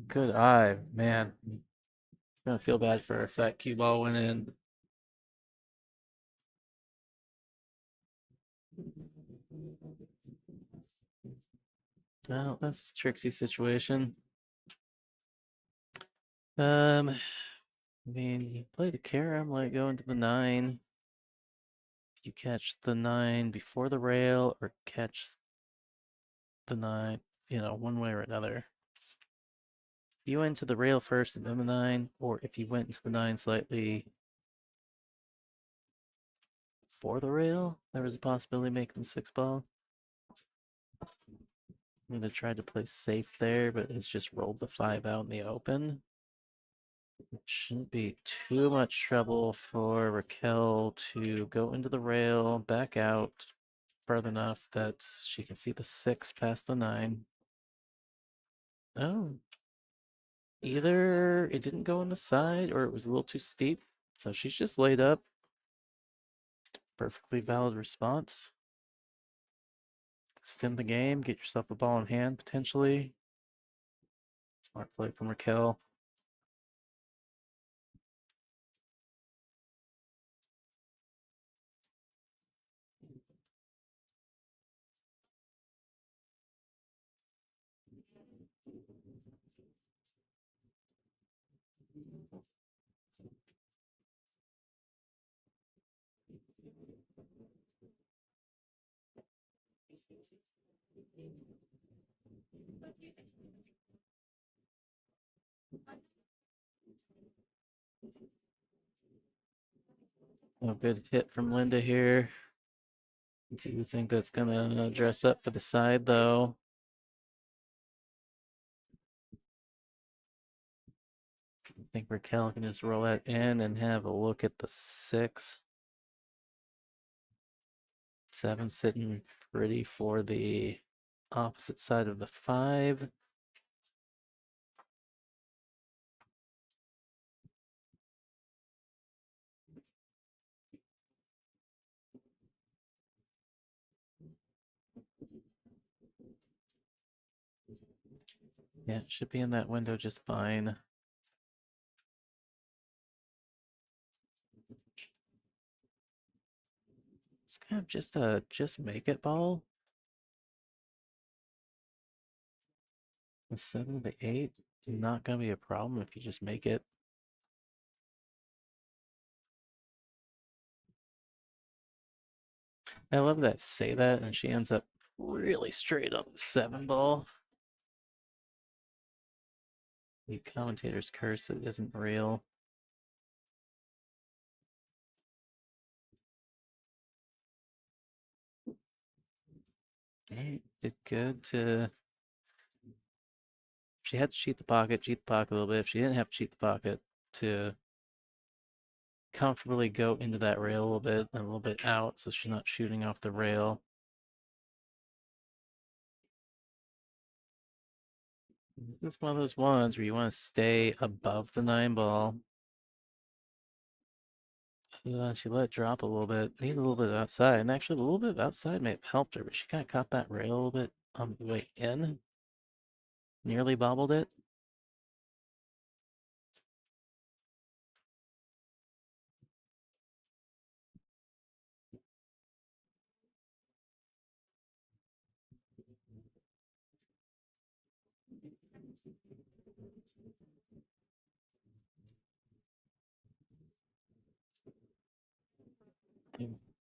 good eye, man. Gonna feel bad for her if that cue ball went in. Well, that's a tricksy situation. I mean, you play the carom, like going to the 9. You catch the 9 before the rail or catch the 9, one way or another. If you went to the rail first and then the 9, or if you went into the 9 slightly for the rail, there was a possibility of making 6 ball. I'm gonna try to play safe there, but it's just rolled the 5 out in the open. It shouldn't be too much trouble for Raquel to go into the rail, back out far enough that she can see the 6 past the 9. Oh, either it didn't go on the side or it was a little too steep. So she's just laid up. Perfectly valid response. Extend the game, get yourself a ball in hand potentially. Smart play from Raquel. A good hit from Linda here. Do you think that's gonna dress up for the side though? I think Raquel can just roll that in and have a look at the 6. 7 sitting pretty for the opposite side of the 5. Yeah, it should be in that window just fine. It's kind of just a just make it ball. A 7 to 8, not gonna be a problem if you just make it. I love that say that, and she ends up really straight on the 7 ball. The commentator's curse that isn't real. Did good to. She had to cheat the pocket a little bit. If she didn't have to cheat the pocket to comfortably go into that rail a little bit and a little bit out, so she's not shooting off the rail. This is one of those ones where you want to stay above the 9 ball. She let it drop a little bit. Need a little bit of outside. And actually, a little bit of outside may have helped her, but she kind of caught that rail a little bit on the way in. Nearly bobbled it.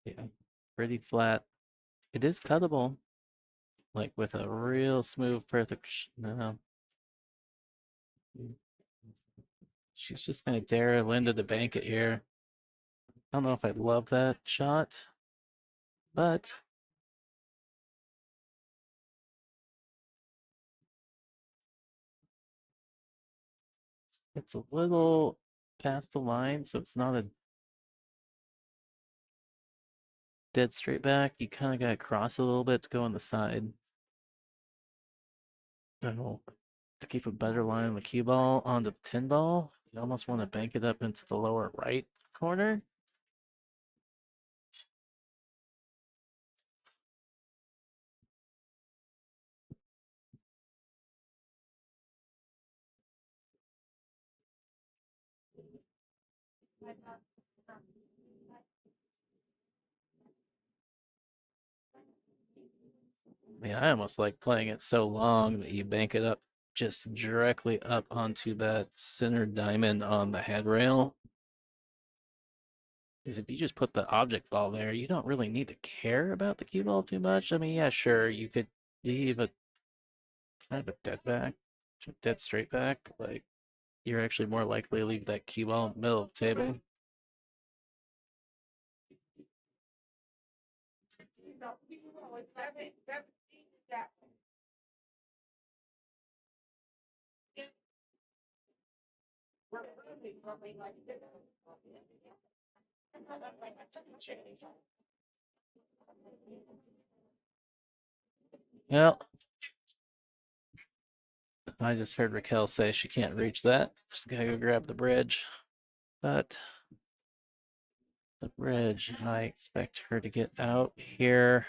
Yeah, pretty flat. It is cuttable, like with a real smooth, perfect. No, she's just gonna dare Linda to bank it here. I don't know if I love that shot, but it's a little past the line, so it's not a dead straight back. You kind of gotta cross a little bit to go on the side. So to keep a better line on the cue ball onto the 10 ball, you almost want to bank it up into the lower right corner. Yeah, I almost like playing it so long that you bank it up just directly up onto that center diamond on the headrail. Because if you just put the object ball there, you don't really need to care about the cue ball too much. I mean, yeah, sure, you could leave a kind of a dead back, dead straight back. Like, you're actually more likely to leave that cue ball in the middle of the table. Well, I just heard Raquel say she can't reach that. She's gotta go grab the bridge. But the bridge, I expect her to get out here.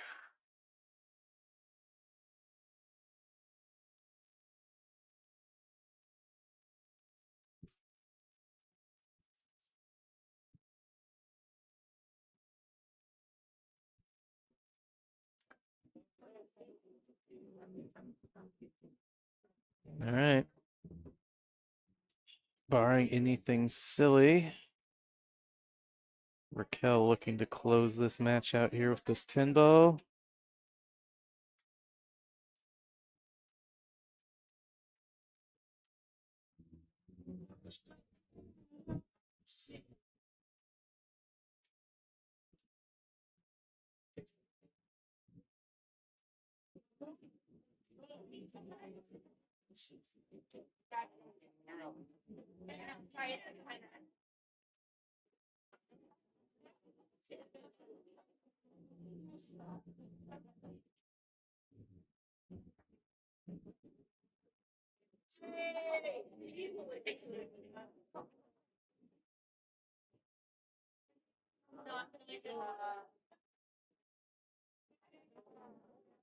All right. Barring anything silly, Raquel looking to close this match out here with this 10 ball.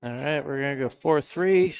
All right, we're gonna go 4-3.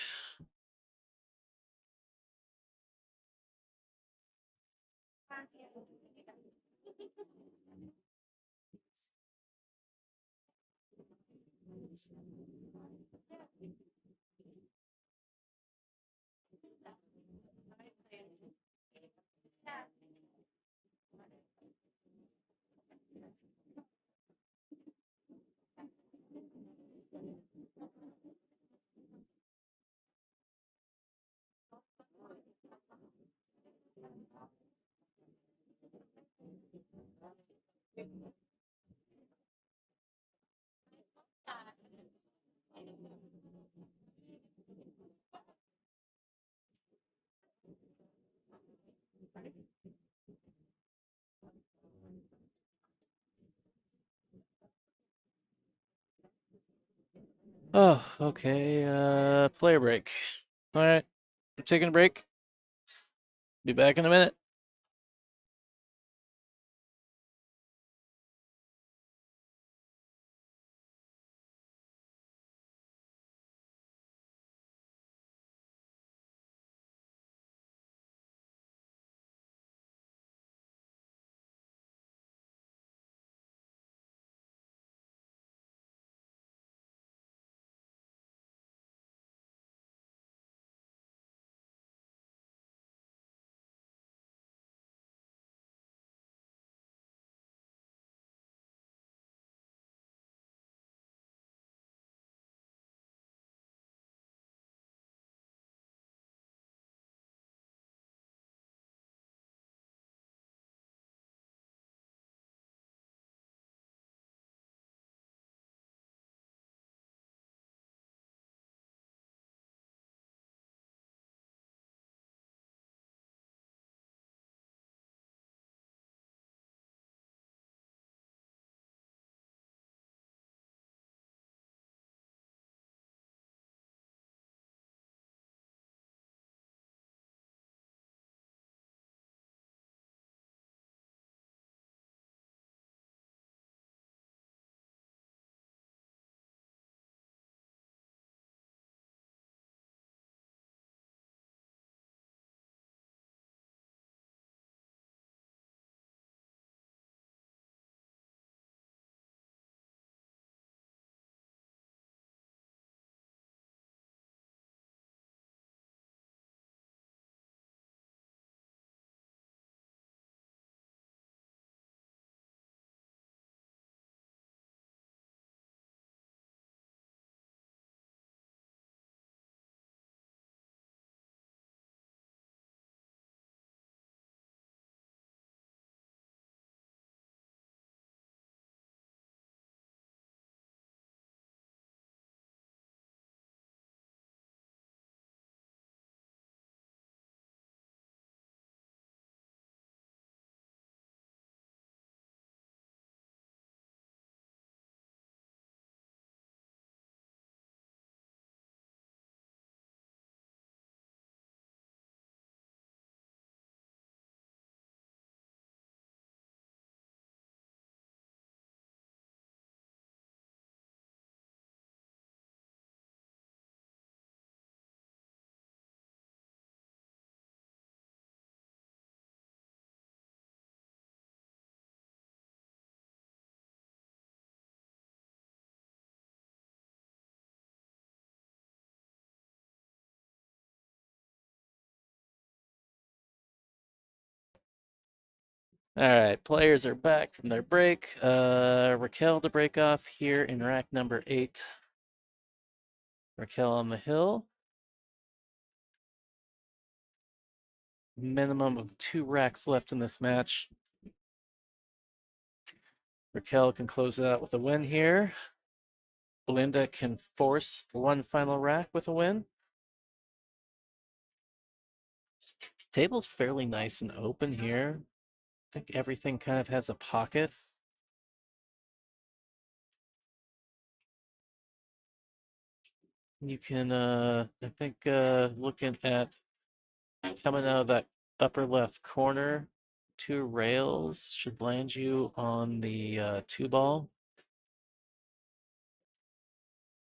Oh, okay. Player break. All right, I'm taking a break. Be back in a minute. All right, players are back from their break. Raquel to break off here in rack number 8. Raquel on the hill. Minimum of 2 racks left in this match. Raquel can close it out with a win here. Belinda can force one final rack with a win. Table's fairly nice and open here. I think everything kind of has a pocket. You can, I think, looking at coming out of that upper left corner, two rails should land you on the two ball.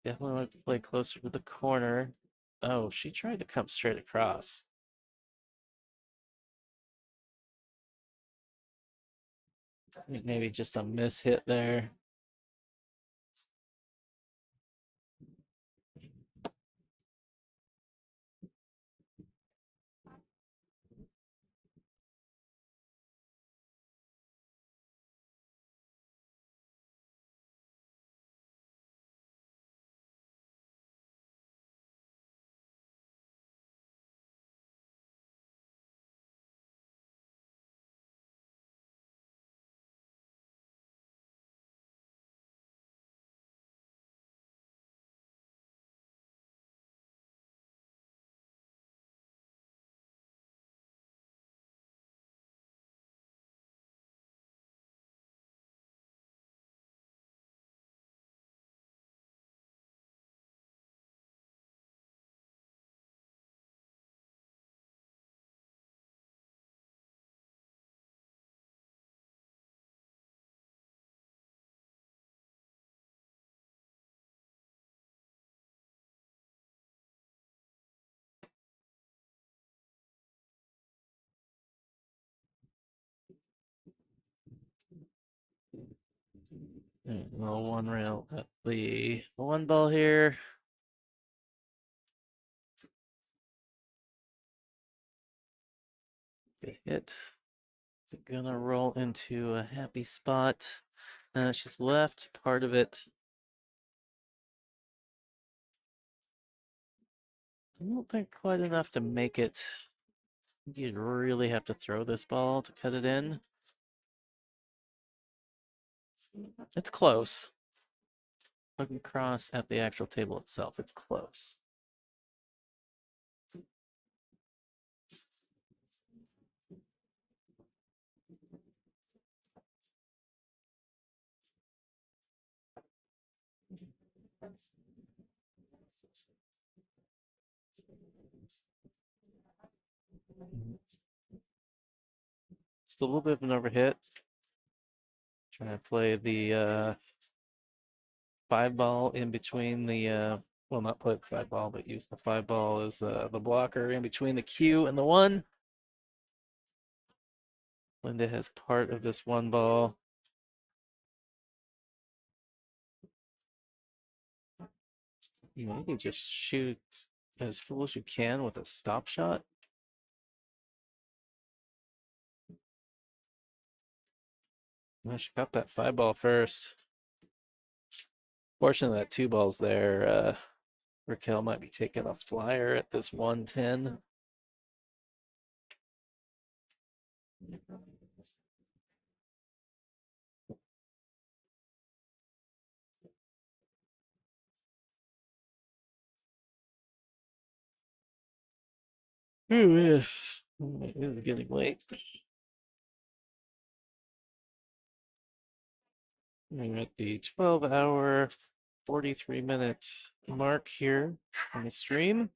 Definitely want to play closer to the corner. Oh, she tried to come straight across. Maybe just a miss hit there. Roll one rail at the one ball here. Good hit. Is it gonna roll into a happy spot? She's left part of it. I don't think quite enough to make it. You'd really have to throw this ball to cut it in. It's close. Looking across at the actual table itself, it's close. Just a little bit of an overhit. Trying to play the five ball in between the well, not play the five ball, but use the five ball as the blocker in between the Q and the one. Linda has part of this one ball. Maybe just shoot as full as you can with a stop shot. I should got that five ball first. Fortunately, that two ball's there. Raquel might be taking a flyer at this 110. Ooh, yeah. It is getting late. We're at the 12-hour, 43-minute mark here on the stream.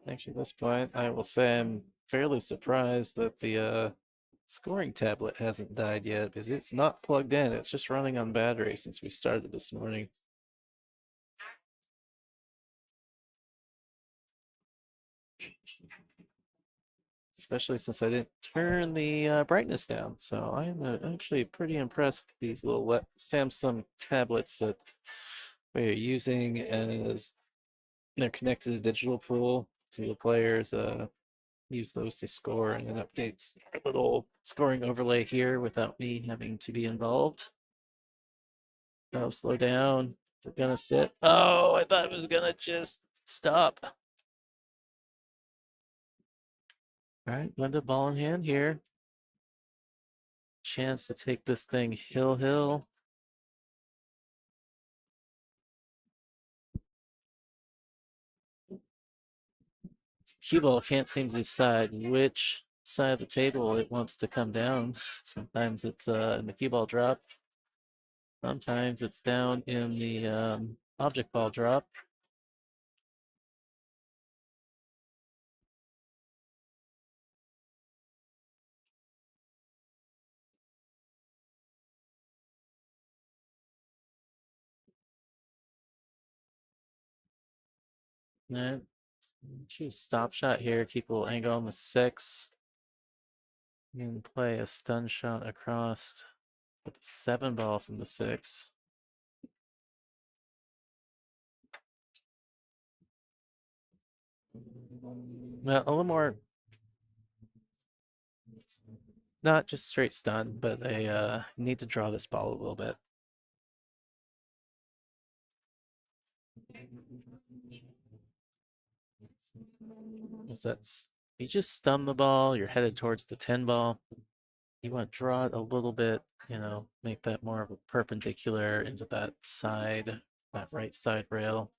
Actually, at this point, I will say I'm fairly surprised that the scoring tablet hasn't died yet because it's not plugged in. It's just running on battery since we started this morning. Especially since I didn't turn the brightness down. So I'm actually pretty impressed with these little Samsung tablets that we're using as they're connected to digital pool. So the players use those to score, and it updates a little scoring overlay here without me having to be involved. No, slow down. It's gonna sit. Oh, I thought it was gonna just stop. All right, Linda, ball in hand here. Chance to take this thing hill. Cue ball can't seem to decide which side of the table it wants to come down. Sometimes it's in the cue ball drop. Sometimes it's down in the object ball drop. Right. Choose stop shot here. Keep a little angle on the 6. And play a stun shot across with the 7 ball from the 6. Well, a little more, not just straight stun, but they need to draw this ball a little bit. That's you just stun the ball, you're headed towards the 10 ball. You want to draw it a little bit, make that more of a perpendicular into that side, that right side rail.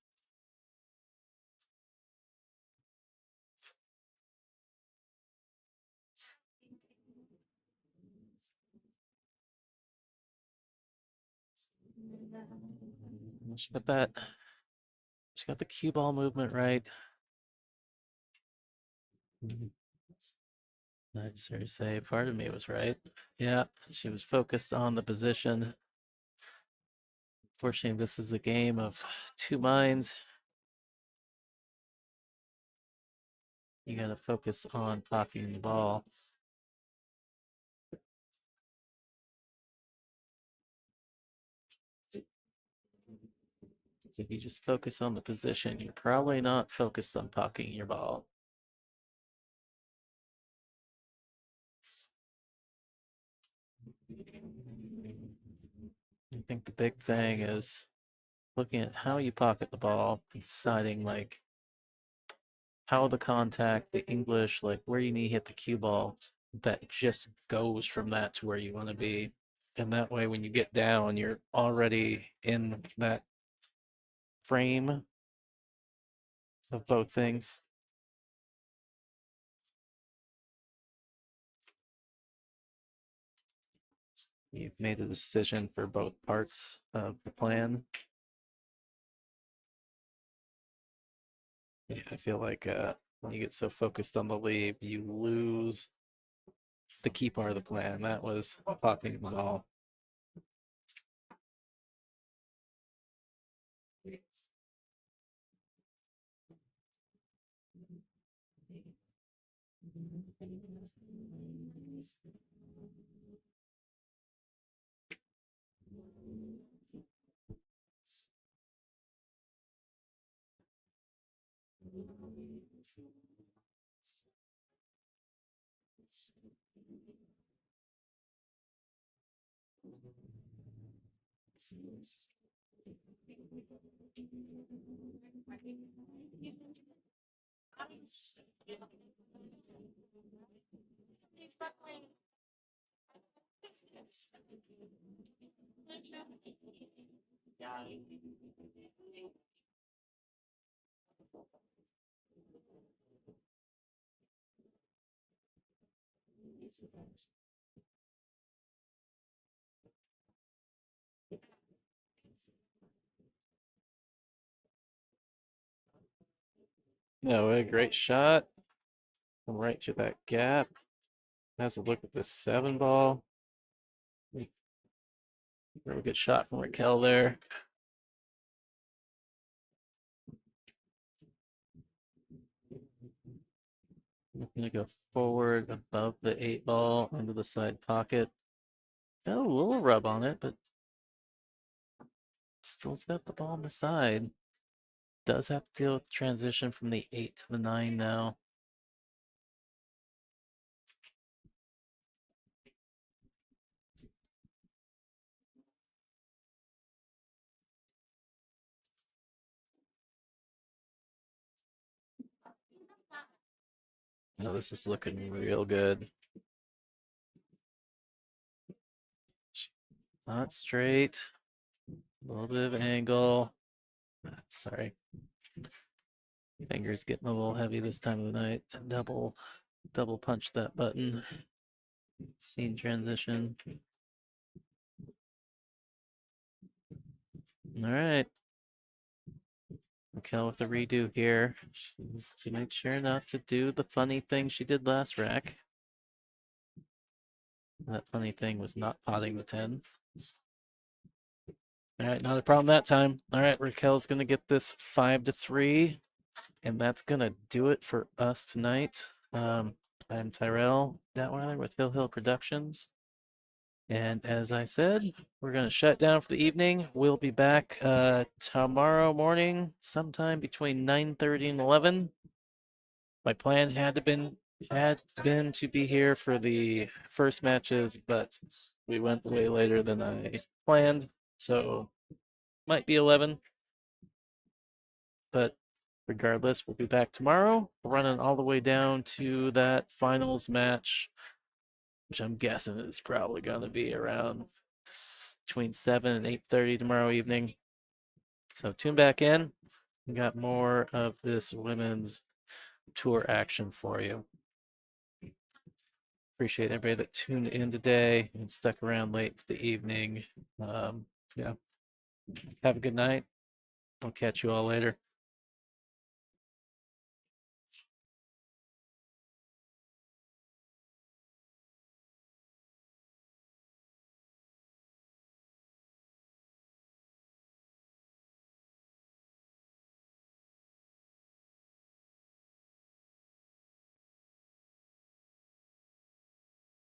She got that. She got the cue ball movement right. Nice, her say. Part of me was right. Yeah, she was focused on the position. Fortunately, this is a game of two minds. You gotta focus on pocketing the ball. If you just focus on the position, you're probably not focused on pocketing your ball. I think the big thing is looking at how you pocket the ball and deciding like how the contact, the English, like where you need to hit the cue ball, that just goes from that to where you want to be. And that way, when you get down, you're already in that frame of both things. You've made a decision for both parts of the plan. Yeah, I feel like when you get so focused on the lead, you lose the key part of the plan. That was popping the ball. No, a great shot. Come right to that gap. Has a look at this 7 ball. Really good shot from Raquel there. Looking to go forward above the 8 ball into the side pocket. Got a little rub on it, but still's got the ball on the side. Does have to deal with the transition from the 8 to the 9 now. Oh, this is looking real good. Not straight. A little bit of angle. Sorry. Fingers getting a little heavy this time of the night. Double punch that button. Scene transition. All right. Raquel with the redo here. She's to make sure not to do the funny thing she did last rack. That funny thing was not potting the 10. All right, not a problem that time. All right, Raquel's gonna get this 5-3, and that's gonna do it for us tonight. I'm Tyrell Datweiler with Hill Productions. And as I said, we're going to shut down for the evening. We'll be back tomorrow morning, sometime between 9:30 and 11. My plan had been to be here for the first matches, but we went way later than I planned, so might be 11. But regardless, we'll be back tomorrow, running all the way down to that finals match, which I'm guessing is probably going to be around between 7 and 8:30 tomorrow evening. So tune back in. We got more of this women's tour action for you. Appreciate everybody that tuned in today and stuck around late to the evening. Yeah. Have a good night. I'll catch you all later.